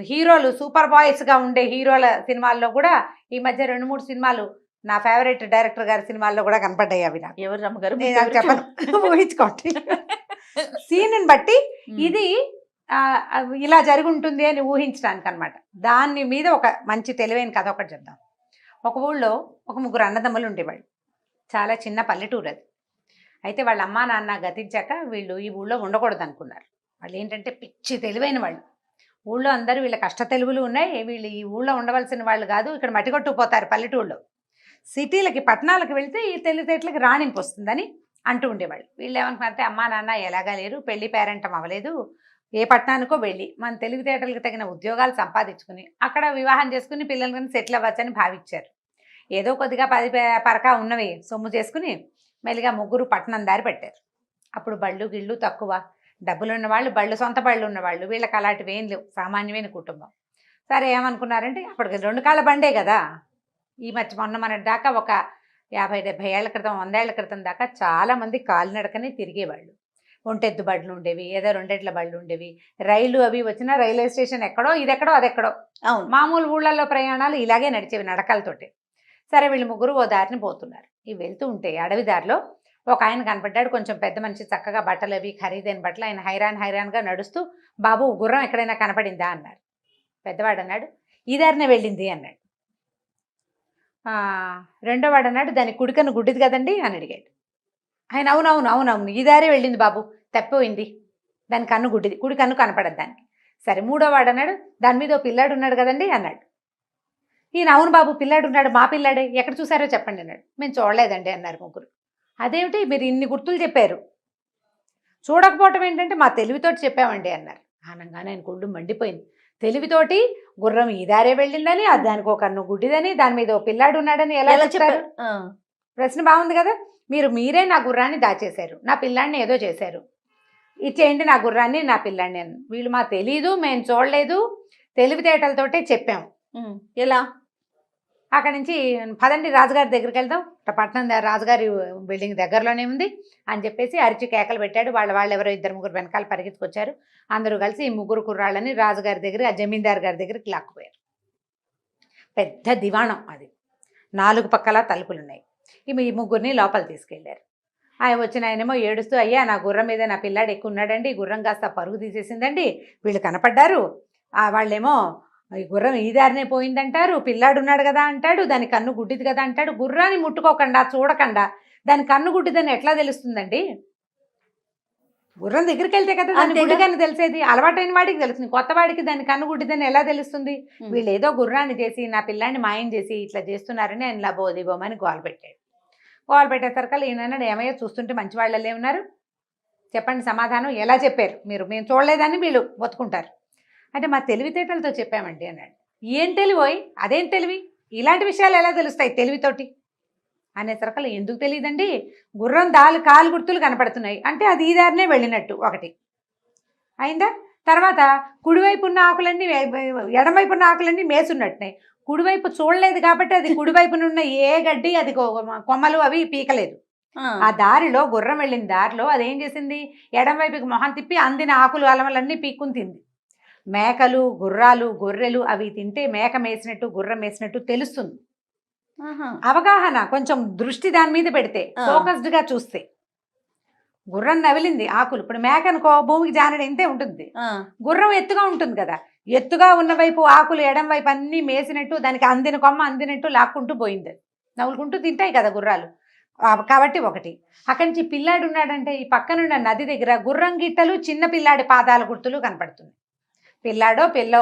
హీరోలు సూపర్ బాయ్స్ గా ఉండే హీరోల సినిమాల్లో కూడా ఈ మధ్య 2-3 సినిమాలు నా ఫేవరెట్ డైరెక్టర్ గారి సినిమాల్లో కూడా కనపడ్డాయి. అవి నాకు ఎవరు రమ్మగారు చెప్పను, ఊహించుకోండి. సీన్ బట్టి ఇది ఇలా జరిగి ఉంటుంది అని ఊహించడానికి అనమాట. దాని మీద ఒక మంచి తెలివైన కథ ఒకటి చెప్దాం. ఒక ఊళ్ళో ఒక 3 అన్నదమ్ములు ఉండేవాళ్ళు. చాలా చిన్న పల్లెటూరు అది. అయితే వాళ్ళ అమ్మా నాన్న గతించాక వీళ్ళు ఈ ఊళ్ళో ఉండకూడదు అనుకున్నారు. వాళ్ళు ఏంటంటే పిచ్చి తెలివైన వాళ్ళు. ఊళ్ళో అందరూ వీళ్ళ కష్ట తెలుగులు ఉన్నాయి, వీళ్ళు ఈ ఊళ్ళో ఉండవలసిన వాళ్ళు కాదు, ఇక్కడ మట్టికొట్టుకుపోతారు పల్లెటూళ్ళలో. సిటీలకి పట్టణాలకు వెళ్తే ఈ తెలివితేటలకి రాణింపు వస్తుందని అంటూ ఉండేవాళ్ళు. వీళ్ళు ఏమనుకున్నారంటే అమ్మా నాన్న ఎలాగా లేరు, పెళ్లి పేరెంటం అవ్వలేదు, ఏ పట్టణానికో వెళ్ళి మన తెలివితేటలకు తగిన ఉద్యోగాలు సంపాదించుకుని అక్కడ వివాహం చేసుకుని పిల్లలని సెటిల్ అవ్వచ్చని భావించారు. ఏదో కొద్దిగా 10 పరకా ఉన్నవి సొమ్ము చేసుకుని మెల్లిగా 3 పట్టణం దారి పెట్టారు. అప్పుడు బళ్ళు గిళ్ళు తక్కువ, డబ్బులు ఉన్నవాళ్ళు, సొంత బళ్ళు ఉన్నవాళ్ళు, వీళ్ళకి అలాంటివి ఏం లేవు, సామాన్యమైన కుటుంబం. సరే ఏమనుకున్నారంటే అప్పటికి 2 కాళ్ళ బండే కదా. ఈ మధ్య మొన్న దాకా ఒక 50-70 ఏళ్ల క్రితం, 100 ఏళ్ల క్రితం దాకా చాలామంది కాలినడకనే తిరిగేవాళ్ళు. ఒంటెద్దు బళ్ళు ఉండేవి, ఏదో 2 ఎడ్ల బళ్ళు ఉండేవి. రైలు అవి వచ్చినా రైల్వే స్టేషన్ ఎక్కడో, ఇదెక్కడో అదెక్కడో. అవును, మామూలు ఊళ్ళల్లో ప్రయాణాలు ఇలాగే నడిచేవి నడకలతోటి. సరే వీళ్ళు 3 ఓ దారిని పోతున్నారు. ఇవి వెళ్తూ ఉంటే అడవి దారిలో ఒక ఆయన కనపడ్డాడు, కొంచెం పెద్ద మనిషి, చక్కగా బట్టలు అవి ఖరీదైన బట్టలు. ఆయన హైరాన్గా నడుస్తూ, బాబు గుర్రం ఎక్కడైనా కనపడిందా అన్నారు. పెద్దవాడు అన్నాడు ఈ దారినే వెళ్ళింది అన్నాడు. రెండోవాడు అన్నాడు దాని కుడికన్ను గుడ్డిది కదండి అని అడిగాడు. ఆయన అవునవును ఈ దారే వెళ్ళింది బాబు, తప్పిపోయింది, దాని కన్ను గుడ్డిది, కుడి కన్ను కనపడదు దానికి. సరే మూడోవాడు అన్నాడు దాని మీద ఓ పిల్లాడు ఉన్నాడు కదండి అన్నాడు. ఈయన అవును బాబు పిల్లాడు ఉన్నాడు, మా పిల్లాడే, ఎక్కడ చూసారో చెప్పండి అన్నాడు. మేము చూడలేదండి అన్నారు 3. అదేమిటి మీరు ఇన్ని గుర్తులు చెప్పారు, చూడకపోవటం ఏంటంటే మా తెలివితోటి చెప్పామండి అన్నారు. అనగానే ఆయన కొళ్ళు మండిపోయింది. తెలివితోటి గుర్రం ఈ దారే వెళ్ళిందని, అది దానికి ఒక కన్ను గుడ్డిదని, దాని మీద ఓ పిల్లాడు ఉన్నాడని ఎలా చెప్పారు? ప్రశ్న బాగుంది కదా. మీరే నా గుర్రాన్ని దాచేశారు, నా పిల్లాడిని ఏదో చేశారు, ఇచ్చేయండి నా గుర్రాన్ని నా పిల్లాడిని అని. వీళ్ళు మా తెలీదు, మేము చూడలేదు, తెలివితేటలతోటే చెప్పాము, ఎలా? అక్కడి నుంచి పదండి రాజుగారి దగ్గరికి వెళ్దాం, పట్నం రాజుగారి బిల్డింగ్ దగ్గరలోనే ఉంది అని చెప్పేసి అరిచి కేకలు పెట్టాడు. వాళ్ళు ఎవరో 2-3 వెనకాల పరిగెత్తుకొచ్చారు. అందరూ కలిసి ఈ 3 కుర్రాళ్ళని రాజుగారి దగ్గర, ఆ జమీందారు గారి దగ్గరికి లాక్కుపోయారు. పెద్ద దివాణం అది, 4 పక్కల తలుపులున్నాయి. ఈ 3 లోపల తీసుకెళ్లారు. ఆయన వచ్చిన ఆయనేమో ఏడుస్తూ, అయ్యా నా గుర్రం మీద నా పిల్లాడు ఎక్కువ ఉన్నాడండి, గుర్రం కాస్త పరుగు తీసేసిందండి, వీళ్ళు కనపడ్డారు, వాళ్ళేమో ఈ గుర్రం ఈ దారినే పోయిందంటారు, పిల్లాడు ఉన్నాడు కదా అంటాడు, దాని కన్ను గుడ్డిది కదా అంటాడు. గుర్రాన్ని ముట్టుకోకుండా చూడకుండా దాని కన్ను గుడ్డిదని ఎట్లా తెలుస్తుందండి? గుర్రం దగ్గరికి వెళ్తే కదా దాని గుడ్డిదని తెలిసేది. అలవాటైన వాడికి తెలుస్తుంది, కొత్త వాడికి దాని కన్ను గుడ్డిదని ఎలా తెలుస్తుంది? వీళ్ళు ఏదో గుర్రాన్ని చేసి నా పిల్లాన్ని మాయం చేసి ఇట్లా చేస్తున్నారని ఆయన లబోదిబోమని గోల పెట్టాడు. గోల పెట్టేసరికి ఈయన ఏమయ్యో చూస్తుంటే మంచి వాళ్ళే ఉన్నారు, చెప్పండి సమాధానం ఎలా చెప్పారు మీరు? మేము చూడలేదని వీళ్ళు ఒత్తుకుంటారు. అంటే మా తెలివితేటలతో చెప్పామండి అన్నాడు. ఏం తెలివోయ్, అదేం తెలివి, ఇలాంటి విషయాలు ఎలా తెలుస్తాయి తెలివితోటి అనేసరికి ఎందుకు తెలియదండి, గుర్రం కాలు గుర్తులు కనపడుతున్నాయి అంటే అది ఈ దారినే వెళ్ళినట్టు ఒకటి అయిందా. తర్వాత కుడివైపు ఉన్న ఆకులన్నీ ఎడమవైపు ఉన్న ఆకులన్నీ మేసున్నట్టున్నాయి. కుడివైపు చూడలేదు కాబట్టి అది కుడివైపున ఉన్న ఏ గడ్డి అది కొమ్మలు అవి పీకలేదు. ఆ దారిలో గుర్రం వెళ్ళిన దారిలో అదేం చేసింది, ఎడమవైపుకి మొహం తిప్పి అందిన ఆకులు అలమలన్నీ పీక్కుని తింది. మేకలు, గుర్రాలు, గొర్రెలు అవి తింటే మేక మేసినట్టు గుర్రం మేసినట్టు తెలుస్తుంది. అవగాహన, కొంచెం దృష్టి దాని మీద పెడితే, ఫోకస్డ్గా చూస్తే. గుర్రం నవిలింది ఆకులు, ఇప్పుడు మేక అనుకో భూమికి జానడి ఇంతే ఉంటుంది, గుర్రం ఎత్తుగా ఉంటుంది కదా, ఎత్తుగా ఉన్న వైపు ఆకులు ఎడం వైపు అన్నీ మేసినట్టు దానికి అందిన కొమ్మ అందినట్టు లాక్కుంటూ పోయింది. నవ్వులుకుంటూ తింటాయి కదా గుర్రాలు. కాబట్టి ఒకటి అక్కడి నుంచి పిల్లాడు ఉన్నాడంటే ఈ పక్కనున్న నది దగ్గర గుర్రం గిట్టలు, చిన్న పిల్లాడి పాదాల గుర్తులు కనపడుతుంది. పిల్లాడో పిల్లో,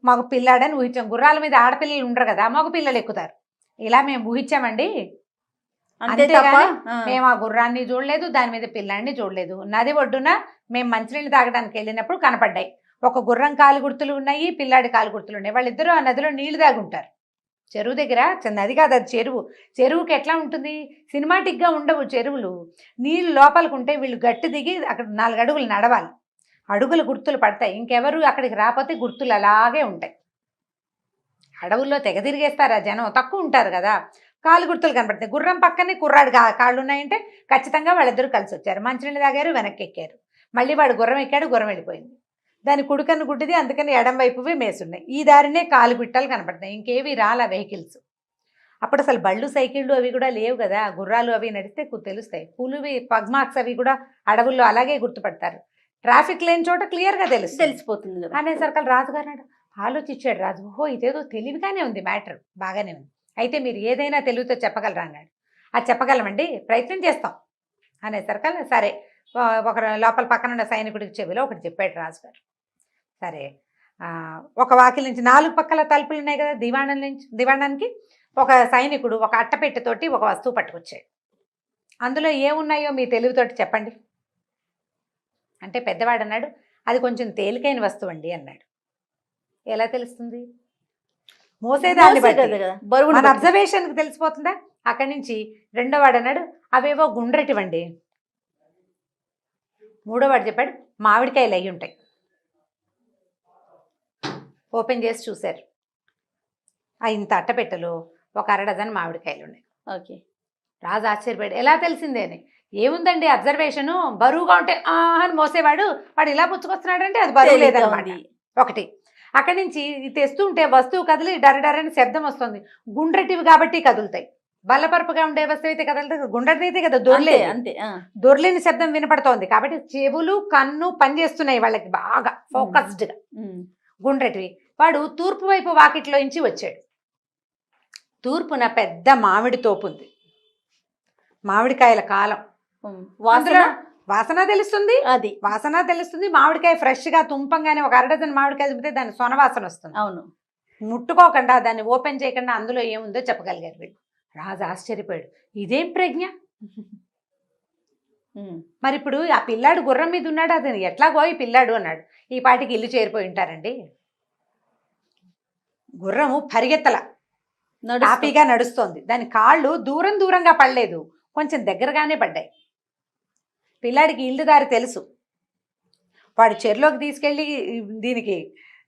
మగ పిల్లాడని ఊహించాం. గుర్రాల మీద ఆడపిల్లలు ఉండరు కదా, మగ పిల్లలు ఎక్కుతారు. ఇలా మేము ఊహించామండి, అంతేగాని మేము ఆ గుర్రాన్ని చూడలేదు, దాని మీద పిల్లాడిని చూడలేదు. నది ఒడ్డున మేము మంచినీళ్ళు తాగడానికి వెళ్ళినప్పుడు కనపడ్డాయి. ఒక గుర్రం కాలు గుర్తులు ఉన్నాయి, పిల్లాడి కాలు గుర్తులు ఉన్నాయి. వాళ్ళిద్దరూ ఆ నదిలో నీళ్లు తాగుంటారు. చెరువు దగ్గర, నది కాదు అది చెరువు. చెరువుకి ఎట్లా ఉంటుంది, సినిమాటిక్గా ఉండవు చెరువులు. నీళ్ళు లోపలికి ఉంటే వీళ్ళు గట్టి దిగి అక్కడ 4 అడుగులు నడవాలి, అడుగులు గుర్తులు పడతాయి. ఇంకెవరు అక్కడికి రాకపోతే గుర్తులు అలాగే ఉంటాయి. అడవుల్లో తెగ తిరిగేస్తారు ఆ జనం, తక్కువ ఉంటారు కదా, కాలు గుర్తులు కనపడతాయి. గుర్రం పక్కనే కుర్రాడు కాళ్ళు ఉన్నాయంటే ఖచ్చితంగా వాళ్ళిద్దరూ కలిసి వచ్చారు. మంచినీళ్ళు తాగారు, వెనక్కి ఎక్కారు. మళ్ళీ వాడు గుర్రం ఎక్కాడు, గుర్రం వెళ్ళిపోయింది. దాని కుడికన్ను గుడ్డిది, అందుకని ఎడం వైపువే మేసున్నాయి. ఈ దారినే కాలు బిట్టలు కనపడతాయి, ఇంకేవి రాలా వెహికల్స్. అప్పుడు అసలు బళ్ళు, సైకిళ్ళు అవి కూడా లేవు కదా, గుర్రాలు అవి నడిస్తే తెలుస్తాయి. పులివి పగ్మార్క్స్ అవి కూడా అడవుల్లో అలాగే గుర్తుపడతారు. ట్రాఫిక్ లేని చోట క్లియర్గా తెలిసిపోతుంది అనేసరికి రాజుగారు ఆలోచించాడు. రాజు, ఓహో ఇదేదో తెలివిగానే ఉంది, మ్యాటర్ బాగానే ఉంది, అయితే మీరు ఏదైనా తెలివితో చెప్పగలరా అన్నాడు. అది చెప్పగలమండి, ప్రయత్నం చేస్తాం అనేసరికి సరే ఒక లోపల పక్కన ఉన్న సైనికుడికి చెవిలో ఒకటి చెప్పాడు రాజుగారు. సరే ఒక వాకిలి నుంచి 4 పక్కల తలుపులు ఉన్నాయి కదా దివాణానికి, ఒక సైనికుడు ఒక అట్టపెట్టెతోటి ఒక వస్తువు పట్టుకొచ్చాడు. అందులో ఏమున్నాయో మీ తెలివితోటి చెప్పండి అంటే పెద్దవాడు అన్నాడు, అది కొంచెం తేలికైన వస్తువు అండి అన్నాడు. ఎలా తెలుస్తుంది? మోసేదాన్ని బట్టి, మన అబ్జర్వేషన్కి తెలిసిపోతుందా? అక్కడి నుంచి రెండో వాడు అన్నాడు, అవేవో గుండ్రటివండి. మూడో వాడు చెప్పాడు, మామిడికాయలు అయ్యి ఉంటాయి. ఓపెన్ చేసి చూశారు, ఇంత అట్టపెట్టెలో ఒక 1/2 డజన్ మామిడికాయలు ఉన్నాయి. ఓకే. రాజు ఆశ్చర్యపోయాడు, ఎలా తెలిసిందే అని. ఏముందండి అబ్జర్వేషను, బరువుగా ఉంటే అని మోసేవాడు, వాడు ఇలా పుచ్చుకొస్తున్నాడంటే అది బరువు లేదన్నమాట. ఒకటి అక్కడి నుంచి తెస్తుంటే వస్తువు కదిలి డరడరని శబ్దం వస్తుంది. గుండ్రటివి కాబట్టి కదులుతాయి. బల్లపరుపుగా ఉండే వస్తువు అయితే కదలుతాయి, గుండ్రటైతే కదా దొర్లే, అంతే దొర్లేని శబ్దం వినపడుతోంది. కాబట్టి చెవులు కన్ను పనిచేస్తున్నాయి వాళ్ళకి బాగా ఫోకస్డ్గా. గుండ్రటివి. వాడు తూర్పు వైపు వాకిట్లో నుంచి వచ్చాడు. తూర్పున పెద్ద మామిడి తోపు ఉంది, మామిడికాయల కాలం. వాసన తెలుస్తుంది, అది వాసన తెలుస్తుంది. మామిడికాయ ఫ్రెష్గా తుంపంగానే ఒక 1/2 డజన్ మామిడికాయ తుంపితే దాని సొనవాసన వస్తుంది. అవును, ముట్టుకోకుండా దాన్ని ఓపెన్ చేయకుండా అందులో ఏముందో చెప్పగలిగారు వీళ్ళు. రాజు ఆశ్చర్యపోయాడు, ఇదేం ప్రజ్ఞ. మరి ఇప్పుడు ఆ పిల్లాడు గుర్రం మీద ఉన్నాడు, అతను ఎట్లా పోయి పిల్లాడు అన్నాడు. ఈ పాటికి ఇల్లు చేరిపోయి ఉంటారండి. గుర్రము పరిగెత్తల, హ్యాపీగా నడుస్తోంది. దాని కాళ్ళు దూరంగా పడలేదు, కొంచెం దగ్గరగానే పడ్డాయి. పిల్లాడికి ఇల్లు దారి తెలుసు. వాడు చెరులోకి తీసుకెళ్ళి దీనికి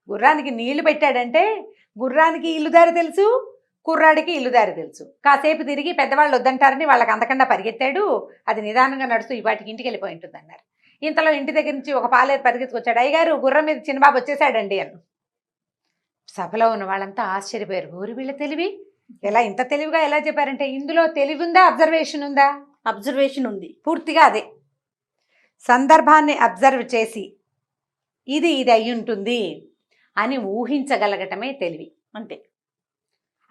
గుర్రానికి నీళ్లు పెట్టాడంటే గుర్రానికి ఇల్లు దారి తెలుసు, కుర్రాడికి ఇల్లు దారి తెలుసు. కాసేపు తిరిగి పెద్దవాళ్ళు వద్దంటారని వాళ్ళకి అందకుండా పరిగెత్తాడు. అది నిదానంగా నడుస్తూ ఈ వాటికి ఇంటికి వెళ్ళిపోయి ఉంటుంది అన్నారు. ఇంతలో ఇంటి దగ్గర నుంచి ఒక పాలేరు పరిగెత్తుకొచ్చాడు. అయ్యగారు గుర్రం మీద చిన్నబాబు వచ్చేసాడండి అన్న. సభలో ఉన్న వాళ్ళంతా ఆశ్చర్యపోయారు. ఊరి వీళ్ళ తెలివి ఎలా ఇంత తెలివిగా ఎలా చెప్పారంటే ఇందులో తెలివి ఉందా, అబ్జర్వేషన్ ఉందా? అబ్జర్వేషన్ ఉంది. పూర్తిగా అదే. సందర్భాన్ని అబ్జర్వ్ చేసి ఇది అయి ఉంటుంది అని ఊహించగలగటమే తెలివి. అంతే.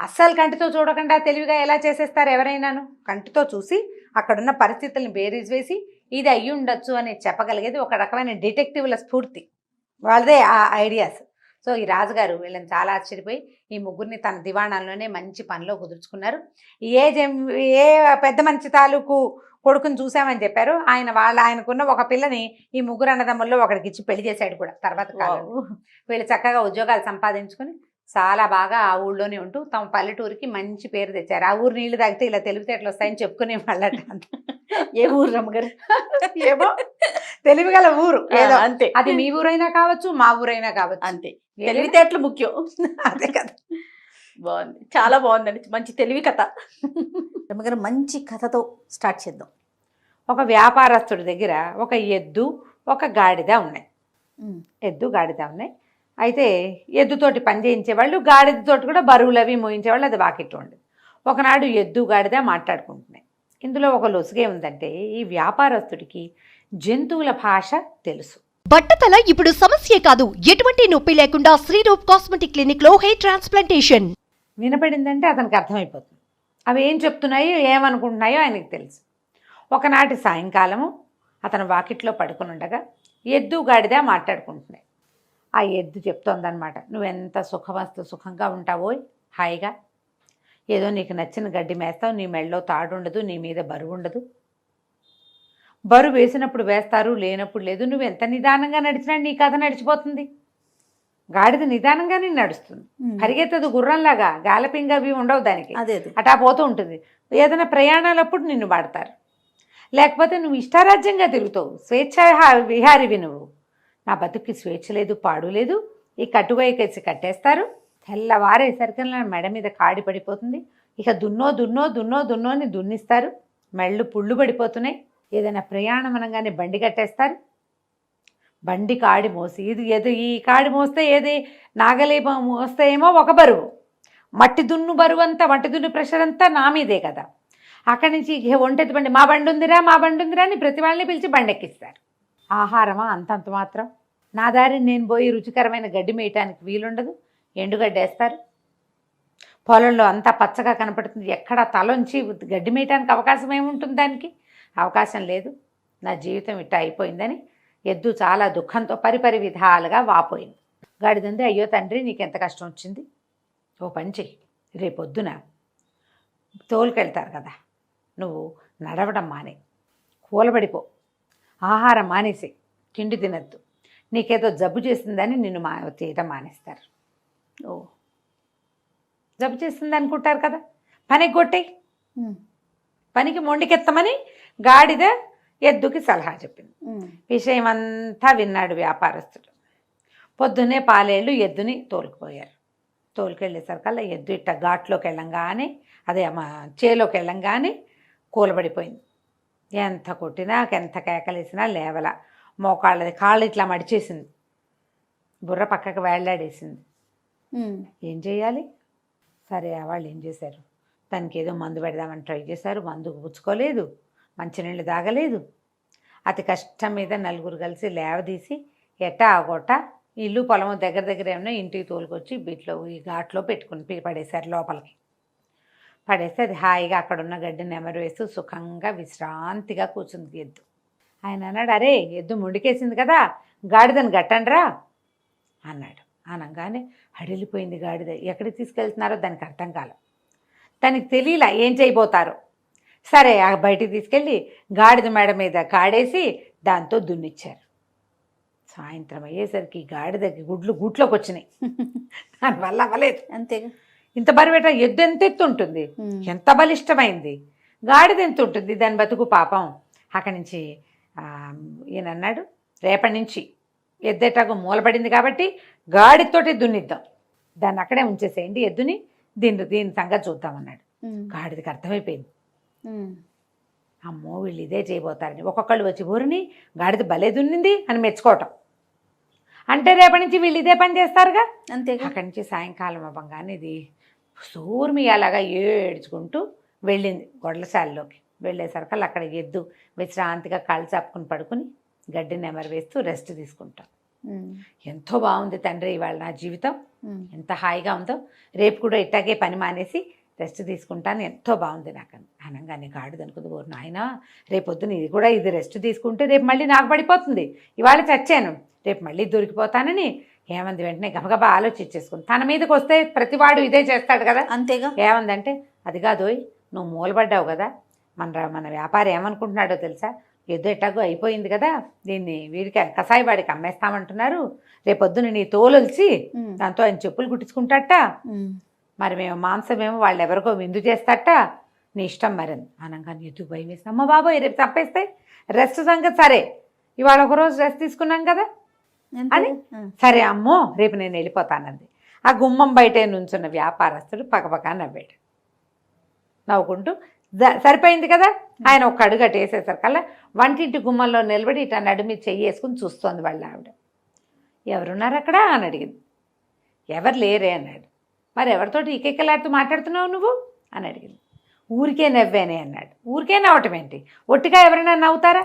అస్సలు కంటితో చూడకుండా తెలివిగా ఎలా చేసేస్తారు ఎవరైనాను? కంటితో చూసి అక్కడున్న పరిస్థితులను బేరీజ్ వేసి ఇది అయ్యి ఉండొచ్చు అని చెప్పగలిగేది ఒక రకమైన డిటెక్టివ్ల స్ఫూర్తి, వాళ్ళదే ఆ ఐడియాస్. సో ఈ రాజుగారు వీళ్ళని చాలా ఆశ్చర్యపోయి ఈ ముగ్గురిని తన దివాణాల్లోనే మంచి పనిలో కుదుర్చుకున్నారు. ఏ పెద్ద మంచి తాలూకు కొడుకుని చూసామని చెప్పారు. ఆయనకున్న ఒక పిల్లని ఈ ముగ్గురు అన్నదమ్ముల్లో ఒకడికి ఇచ్చి పెళ్లి చేశాడు కూడా తర్వాత కాలంలో. వీళ్ళు చక్కగా ఉద్యోగాలు సంపాదించుకొని చాలా బాగా ఆ ఊళ్ళోనే ఉంటూ తమ పల్లెటూరికి మంచి పేరు తెచ్చారు. ఆ ఊరు నీళ్లు తాగితే ఇలా తెలివితేటలు వస్తాయని చెప్పుకునే వాళ్ళట. ఏ ఊరు రమ్మగారు? ఏమో తెలివిగల ఊరు ఏదో. అంతే. అది మీ ఊరైనా కావచ్చు, మా ఊరైనా కావచ్చు. అంతే. తెలివితేటలు ముఖ్యం. అదే కదా. బాగుంది, చాలా బాగుందండి. మంచి తెలివి కథ. రమ్మగారు మంచి కథతో స్టార్ట్ చేద్దాం. ఒక వ్యాపారస్తుడి దగ్గర ఒక ఎద్దు, ఒక గాడిద ఉన్నాయి. ఎద్దు గాడిద ఉన్నాయి. అయితే ఎద్దుతోటి పని చేయించేవాళ్ళు, గాడిదతోటి కూడా బరువులు అవి మోయించేవాళ్ళు. అది వాకిట్లో ఉండేది. ఒకనాడు ఎద్దు గాడిద మాట్లాడుకుంటున్నాయి. ఇందులో ఒక లొసుగే ఉందంటే ఈ వ్యాపారస్తుడికి జంతువుల భాష తెలుసు. బట్టతల ఇప్పుడు సమస్యే కాదు, ఎటువంటి నొప్పి లేకుండా శ్రీరూప్ కాస్మెటిక్ క్లినిక్ లో హెయిర్ ట్రాన్స్ప్లాంటేషన్. వినపడిందంటే అతనికి అర్థమైపోతుంది. అవి ఏం చెప్తున్నాయో ఏమనుకుంటున్నాయో ఆయనకు తెలుసు. ఒకనాటి సాయంకాలము అతను వాకిట్లో పడుకుని ఉండగా ఎద్దు గాడిద మాట్లాడుకుంటున్నాయి. ఆ ఎద్దు చెప్తోందనమాట, నువ్వెంత సుఖంగా ఉంటావో, హాయిగా ఏదో నీకు నచ్చిన గడ్డి మేస్తావు, నీ మెళ్ళలో తాడు ఉండదు, నీ మీద బరువు ఉండదు. బరువు వేసినప్పుడు వేస్తారు, లేనప్పుడు లేదు. నువ్వు ఎంత నిదానంగా నడిచినా నీ కథ నడిచిపోతుంది. గాడిద నిదానంగానే నడుస్తుంది, పరిగెత్తదు గుర్రంలాగా, గాలపింగ్ అవి ఉండవు దానికి. అటా పోతూ ఉంటుంది. ఏదైనా ప్రయాణాలప్పుడు నిన్ను వాడతారు, లేకపోతే నువ్వు ఇష్టారాజ్యంగా తిరుగుతావు, స్వేచ్ఛ విహారివి నువ్వు. నా బతుక్కి స్వేచ్ఛ లేదు, పాడు లేదు. ఈ కట్టువైకేసి కట్టేస్తారు, తెల్లవారేసరికి మెడ మీద కాడి పడిపోతుంది. ఇక దున్నో అని దున్నిస్తారు, మెళ్ళు పుళ్ళు పడిపోతున్నాయి. ఏదైనా ప్రయాణం అనగానే బండి కట్టేస్తారు, బండి కాడి మోసి ఈ కాడి మోస్తే ఏది నాగలి మోస్తే ఏమో ఒక బరువు, మట్టి దున్ను బరువు అంతా, మట్టి దున్ను ప్రెషర్ అంతా నా మీదే కదా. అక్కడి నుంచి ఒంటెత్తి బండి, మా బండి ఉందిరా అని ప్రతి వాళ్ళని పిలిచి బండి ఎక్కిస్తారు. ఆహారమా అంతంత మాత్రం. నా దారిని నేను పోయి రుచికరమైన గడ్డి మేయటానికి వీలుండదు, ఎండుగడ్డి వేస్తారు. పొలంలో అంతా పచ్చగా కనపడుతుంది, ఎక్కడ తలొంచి గడ్డి మేయటానికి అవకాశం ఏముంటుంది? దానికి అవకాశం లేదు. నా జీవితం ఇట్ట అయిపోయిందని ఎద్దు చాలా దుఃఖంతో పరిపరి విధాలుగా వాపోయింది. గాడిదంది, అయ్యో తండ్రి నీకెంత కష్టం వచ్చింది, ఓ పని చెయ్యి, రేపొద్దున తోలుకెళ్తారు కదా, నువ్వు నడవడం మానే, కూలబడిపో, ఆహారం మానేసి, తిండి తినద్దు, నీకేదో జబ్బు చేసిందని నిన్ను చేయటం మానేస్తారు. ఓ జబ్బు చేసింది అనుకుంటారు కదా, పనికి కొట్టేయి, పనికి మొండికెత్తమని గాడిద ఎద్దుకి సలహా చెప్పింది. విషయం అంతా విన్నాడు వ్యాపారస్తుడు. పొద్దున్నే పాలేళ్ళు ఎద్దుని తోలుకుపోయారు. తోలుకెళ్ళేసరికల్లా ఎద్దు ఇట్ట ఘాట్లోకి వెళ్ళంగానే, అదే చేలోకి వెళ్ళంగానే కూలబడిపోయింది. ఎంత కొట్టినా, ఎంత కేకలేసినా లేవల. కాళ్ళు ఇట్లా మడిచేసింది, బుర్ర పక్కకు వేళ్లాడేసింది. ఏం చేయాలి? సరే వాళ్ళు ఏం చేశారు, దానికి ఏదో మందు పెడదామని ట్రై చేశారు. మందు పుచ్చుకోలేదు, మంచినీళ్ళు తాగలేదు. అతి కష్టం మీద నలుగురు కలిసి లేవదీసి ఎట్టా ఆగొట్ట ఇల్లు పొలము దగ్గర ఏమన్నా ఇంటికి తోలుకొచ్చి ఈ ఘాట్లో పెట్టుకుని పడేశారు. లోపలికి పడేస్తే అది హాయిగా అక్కడున్న గడ్డిని నెమరు వేస్తూ సుఖంగా విశ్రాంతిగా కూర్చుంది ఎద్దు. ఆయన అన్నాడు, అరే ఎద్దు ముండికేసింది కదా, గాడిదని గట్టండ్రా అన్నాడు. అనగానే హడిలిపోయింది గాడిద. ఎక్కడికి తీసుకెళ్తున్నారో దానికి అర్థం కాల, దానికి తెలియలా ఏం చేయబోతారో. సరే బయటికి తీసుకెళ్ళి గాడిద మెడ మీద కాడేసి దాంతో దున్నిచ్చారు. సాయంత్రం అయ్యేసరికి గాడిదకి గుట్లోకి వచ్చినాయి. దానివల్ల అవ్వలేదు. అంతేగా, ఇంత బరువేట ఎద్దు ఎంత ఎత్తు ఉంటుంది, ఎంత బలిష్టమైంది, గాడిద ఎంత ఉంటుంది దాని బతుకు పాపం. అక్కడి నుంచి ఈయన అన్నాడు, రేపటి నుంచి ఎద్దెటాకు మూలపడింది కాబట్టి గాడితోటి దున్నిద్దాం, దాన్ని అక్కడే ఉంచేసేయండి ఎద్దుని, దీని సంగతి చూద్దామన్నాడు. గాడిదకి అర్థమైపోయింది, అమ్మో వీళ్ళు ఇదే చేయబోతారని. ఒక్కొక్కళ్ళు వచ్చి ఊరిని గాడిద భలే దున్నింది అని మెచ్చుకోవటం. అంటే రేపటి నుంచి వీళ్ళు ఇదే పని చేస్తారుగా. అంతేగా. అక్కడి నుంచి సాయంకాలం అవ్వగానే ఇది సూర్మి అలాగా ఏడ్చుకుంటూ వెళ్ళింది గొడ్లశాలలోకి. వెళ్ళేసరికి అక్కడ ఎద్దు విశ్రాంతిగా కాళ్ళు చాపుకుని పడుకుని గడ్డి నెమరు వేస్తూ రెస్ట్ తీసుకుంటాం. ఎంతో బాగుంది తండ్రి ఇవాళ నా జీవితం, ఎంత హాయిగా ఉందో, రేపు కూడా ఇట్టాగే పని మానేసి రెస్ట్ తీసుకుంటాను, ఎంతో బాగుంది నాకు అనగానే గాడిద అనుకుంది, ఓరు నాయన రేపొద్దున ఇది కూడా ఇది రెస్ట్ తీసుకుంటే రేపు మళ్ళీ నాకు పడిపోతుంది, ఇవాళ చచ్చాను రేపు మళ్ళీ దొరికిపోతానని ఏమంది వెంటనే గబగబా ఆలోచించేసుకుంది. తన మీదకి వస్తే ప్రతివాడు ఇదే చేస్తాడు కదా. అంతేగా. ఏమందంటే అది కాదోయ్, నువ్వు మూలపడ్డావు కదా, మన వ్యాపారం ఏమనుకుంటున్నాడో తెలుసా, ఎద్దు ఎట్టాగో అయిపోయింది కదా, దీన్ని వీడికి కసాయివాడికి అమ్మేస్తామంటున్నారు, రేపొద్దున నీ తోలొలిచి దాంతో ఆయన చెప్పులు కుట్టించుకుంటాట, మరి మేము మాంసమేమో వాళ్ళు ఎవరికో విందు చేస్తాట, నీ ఇష్టం మరి అనగానే ఎద్దు భయం వేసి, అమ్మ బాబోయ్ రేపు తప్పేస్తే రెస్ట్ సంగతి సరే, ఇవాళ ఒకరోజు రెస్ట్ తీసుకున్నాం కదా అని, సరే అమ్మో రేపు నేను వెళ్ళిపోతానంది. ఆ గుమ్మం బయటే నుంచున్న వ్యాపారస్తుడు పక్కపక్క నవ్వాడు. నవ్వుకుంటూ సరిపోయింది కదా, ఆయన ఒక అడుగు అటు వేసేసరికల్లా వంటింటి గుమ్మంలో నిలబడి ఇట్లా నడుమి చెయ్యి వేసుకుని చూస్తోంది వాళ్ళ ఆవిడ. ఎవరున్నారు అక్కడ అని అడిగింది. ఎవరు లేరే అన్నాడు. మరి ఎవరితోటి ఇకెక్కలాడుతూ మాట్లాడుతున్నావు నువ్వు అని అడిగింది. ఊరికే నవ్వానే అన్నాడు. ఊరికే నవ్వటం ఏంటి, ఒట్టిగా ఎవరైనా నవ్వుతారా,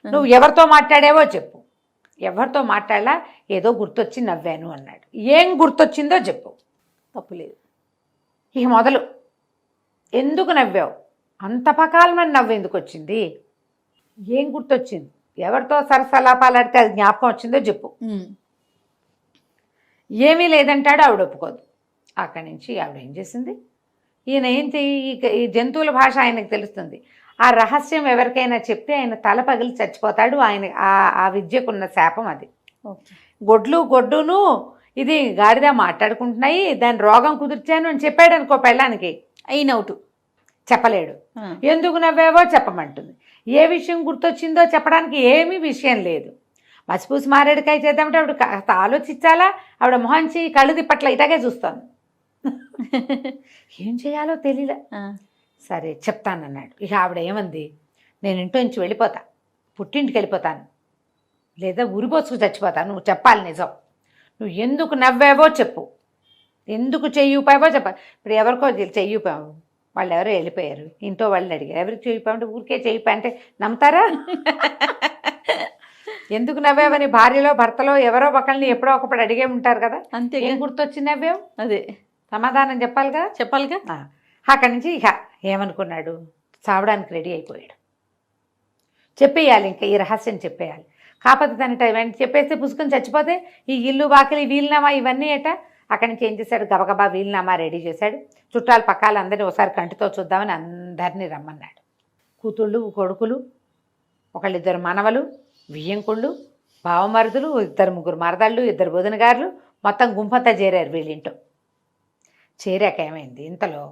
నువ్వు ఎవరితో మాట్లాడావో చెప్పు. ఎవరితో మాట్లాడలా, ఏదో గుర్తొచ్చి నవ్వాను అన్నాడు. ఏం గుర్తొచ్చిందో చెప్పు. తప్పులేదు. ఇక మొదలు, ఎందుకు నవ్వావు, అంత పకాలమని నవ్వు ఎందుకు వచ్చింది, ఏం గుర్తొచ్చింది, ఎవరితో సరసలాపాలాడితే అది జ్ఞాపకం వచ్చిందో చెప్పు. ఏమీ లేదంటాడు. ఆవిడ ఒప్పుకోదు. అక్కడి నుంచి ఆవిడ ఏం చేసింది, ఈయన ఏంటి ఈ జంతువుల భాష ఆయనకు తెలుస్తుంది, ఆ రహస్యం ఎవరికైనా చెప్తే ఆయన తల పగిలి చచ్చిపోతాడు, ఆయన ఆ విద్యకున్న శాపం అది. గొడ్డును ఇది గాడిద మాట్లాడుకుంటున్నాయి, దాని రోగం కుదిర్చాను అని చెప్పాడు అనుకో పెళ్ళానికి, అయినవుటు. చెప్పలేడు. ఎందుకు నవ్వావో చెప్పమంటుంది. ఏ విషయం గుర్తొచ్చిందో చెప్పడానికి ఏమీ విషయం లేదు. మసిపూసి మారేడుకాయ చేద్దామంటే ఆవిడ కాస్త ఆలోచించాలా, ఆవిడ మొహంచి కళ్ళు తిప్పట్ల ఇటాగే చూస్తాను. ఏం చేయాలో తెలియలే. సరే చెప్తానన్నాడు. ఇక ఆవిడ ఏమంది, నేను ఇంట్లో నుంచి వెళ్ళిపోతా, పుట్టింటికి వెళ్ళిపోతాను, లేదా ఉరిపోసుకు చచ్చిపోతాను, నువ్వు చెప్పాలి నిజం, నువ్వు ఎందుకు నవ్వావో చెప్పు, ఎందుకు చెయ్యి ఊపావో చెప్పాలి. ఇప్పుడు ఎవరికో చెయ్యి ఊపావు, వాళ్ళు ఎవరో వెళ్ళిపోయారు, ఇంట్లో వాళ్ళని అడిగారు, ఎవరికి చెయ్యి ఊపామంటే ఊరికే చెయ్యి ఊపా అంటే నమ్ముతారా. ఎందుకు నవ్వావని భార్యలో భర్తలో ఎవరో ఒకళ్ళని ఎప్పుడో ఒకప్పుడు అడిగే ఉంటారు కదా. అంతే. ఏం గుర్తొచ్చి నవ్వావు, అదే సమాధానం చెప్పాలిగా. అక్కడి నుంచి ఇక ఏమనుకున్నాడు, చావడానికి రెడీ అయిపోయాడు. చెప్పేయాలి, ఇంకా ఈ రహస్యం చెప్పేయాలి. కాకపోతే తన వెంట చెప్పేస్తే పుసుకొని చచ్చిపోతే ఈ ఇల్లు వాకిలి వీలునామా ఇవన్నీ ఏట. అక్కడి నుంచి ఏం చేశాడు, గబగబా వీలునామా రెడీ చేశాడు. చుట్టాలు పక్కాలు అందరినీ ఒకసారి కంటితో చూద్దామని అందరినీ రమ్మన్నాడు. కూతుళ్ళు కొడుకులు, ఒకళ్ళిద్దరు మనవలు, వియ్యంకుళ్ళు, బావమరుదులు, 2-3 మరదళ్ళు, 2 బోధనగారులు, మొత్తం గుంపంతా చేరారు వీళ్ళింటో. చేరాక ఏమైంది, ఇంతలో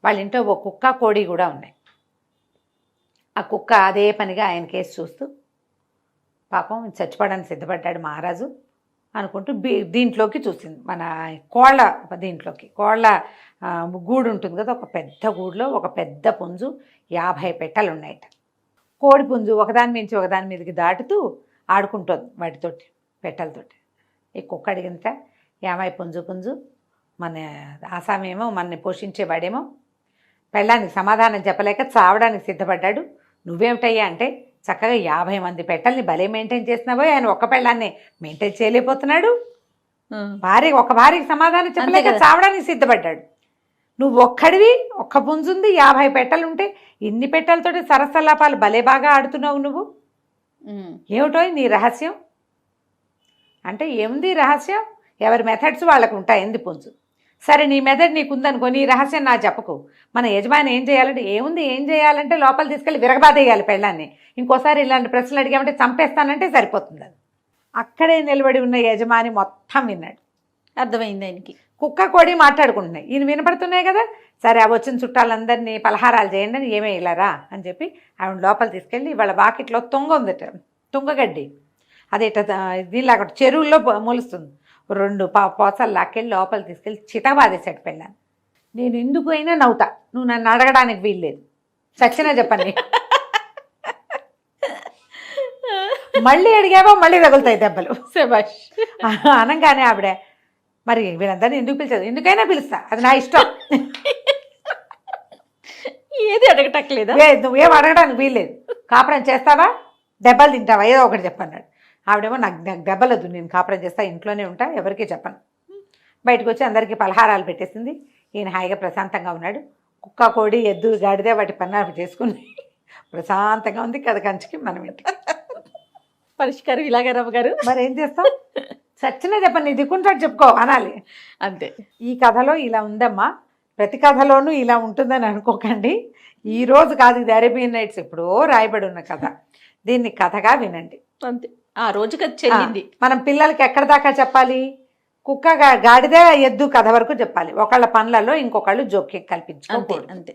వాళ్ళ ఇంట్లో ఒక కుక్క కోడి కూడా ఉన్నాయి. ఆ కుక్క అదే పనిగా ఆయన కేసు చూస్తూ పాపం చచ్చిపోవడానికి సిద్ధపడ్డాడు మహారాజు అనుకుంటూ దీంట్లోకి చూసింది, మన కోళ్ళ దీంట్లోకి. కోళ్ళ గూడు ఉంటుంది కదా, ఒక పెద్ద గూడులో ఒక పెద్ద పుంజు, 50 పెట్టెలు ఉన్నాయట. కోడి పుంజు ఒకదాని మించి ఒకదాని మీదకి దాటుతూ ఆడుకుంటుంది వాటితోటి, పెట్టెలతోటి. ఈ కుక్క అడిగింత, ఏమై పుంజు మన ఆసామేమో మనని పోషించేవాడేమో పెళ్ళానికి సమాధానం చెప్పలేక చావడానికి సిద్ధపడ్డాడు. నువ్వేమిటయ్యా అంటే, చక్కగా 50 మంది పెట్టల్ని భలే మెయింటైన్ చేసినావో, ఆయన ఒక్క పెళ్ళాన్ని మెయింటైన్ చేయలేకపోతున్నాడు. ఒక భార్యకి సమాధానం చెప్పలేక చావడానికి సిద్ధపడ్డాడు. నువ్వు ఒక్కడివి, ఒక్క పుంజుంది, 50 పెట్టెలు ఉంటే ఇన్ని పెట్టెలతోటి సరసలాపాలు భలే బాగా ఆడుతున్నావు నువ్వు, ఏమిటో నీ రహస్యం అంటే. ఏముంది రహస్యం, ఎవరి మెథడ్స్ వాళ్ళకు ఉంటాయి, ఎందు పుంజు. సరే నీ మెథడ్ నీకుందనుకో, నీ రహస్యం నా చెప్పకు. మన యజమాని ఏం చేయాలంటే, ఏం చేయాలంటే లోపల తీసుకెళ్ళి విరగబాదేయాలి పెళ్ళాన్ని. ఇంకోసారి ఇలాంటి ప్రశ్నలు అడిగామంటే చంపేస్తానంటే సరిపోతుంది. అది అక్కడే నిలబడి ఉన్న యజమాని మొత్తం విన్నాడు. అర్థమైంది ఆయనకి. కుక్క కోడి మాట్లాడుకుంటున్నాయి, ఈయన వినపడుతున్నాయి కదా. సరే ఆ వచ్చిన చుట్టాలందరినీ పలహారాలు చేయండి అని, ఏమీ ఇలారా అని చెప్పి ఆవిడ లోపల తీసుకెళ్ళి వాళ్ళ వాకిట్లో తుంగ ఉందట, తుంగగడ్డి, అది ఇట్లా దీనిలాగా చెరువుల్లో మొలుస్తుంది. 2 పోసలు లాక్కెళ్ళి లోపల తీసుకెళ్ళి చితబాదేశాడు పెళ్ళాను. నేను ఎందుకు అయినా నవ్వుతా, నువ్వు నన్ను అడగడానికి వీల్లేదు, సచ్చినా చెప్పండి. మళ్ళీ అడిగావో మళ్ళీ తగులుతాయి దెబ్బలు. శభాష్. అనగానే ఆవిడ, మరి వీళ్ళందరినీ ఎందుకు పిలిచారు, ఎందుకైనా పిలుస్తా, అది నా ఇష్టం, ఏది అడగటట్లేదా? నువ్వేం అడగడానికి వీల్లేదు, కాపురం చేస్తావా దెబ్బలు తింటావా ఏదో ఒకటి చెప్పన్నాడు. ఆవిడేమో నాకు దెబ్బలొద్దు, నేను కాపురం చేస్తా, ఇంట్లోనే ఉంటా, ఎవరికీ చెప్పను. బయటకు వచ్చి అందరికీ పలహారాలు పెట్టేసింది. ఈయన హాయిగా ప్రశాంతంగా ఉన్నాడు. కుక్క, కోడి, ఎద్దు, గాడిదే వాటి పన్నాలు చేసుకుని ప్రశాంతంగా ఉంది. కథ కంచికి మనం ఇంటి పరిష్కారం ఇలాగే రమ్మగారు. మరి ఏం చేస్తాం, సచ్చినా చెప్పండి, నీ దిక్కుంటాడు చెప్పుకో అనాలి అంతే. ఈ కథలో ఇలా ఉందమ్మా, ప్రతి కథలోనూ ఇలా ఉంటుందని అనుకోకండి. ఈ రోజు కాదు, ఇది అరేబియన్ నైట్స్ ఎప్పుడో రాయబడి ఉన్న కథ. దీన్ని కథగా వినండి. అంతే, ఆ రోజుకి అది చెల్లింది. మనం పిల్లలకి ఎక్కడ దాకా చెప్పాలి, కుక్క గాడిదే ఎద్దు కథ వరకు చెప్పాలి. ఒకళ్ళ పనులలో ఇంకొకళ్ళు జోక్యం అంతే కల్పించుకోకూడదు. అంతే.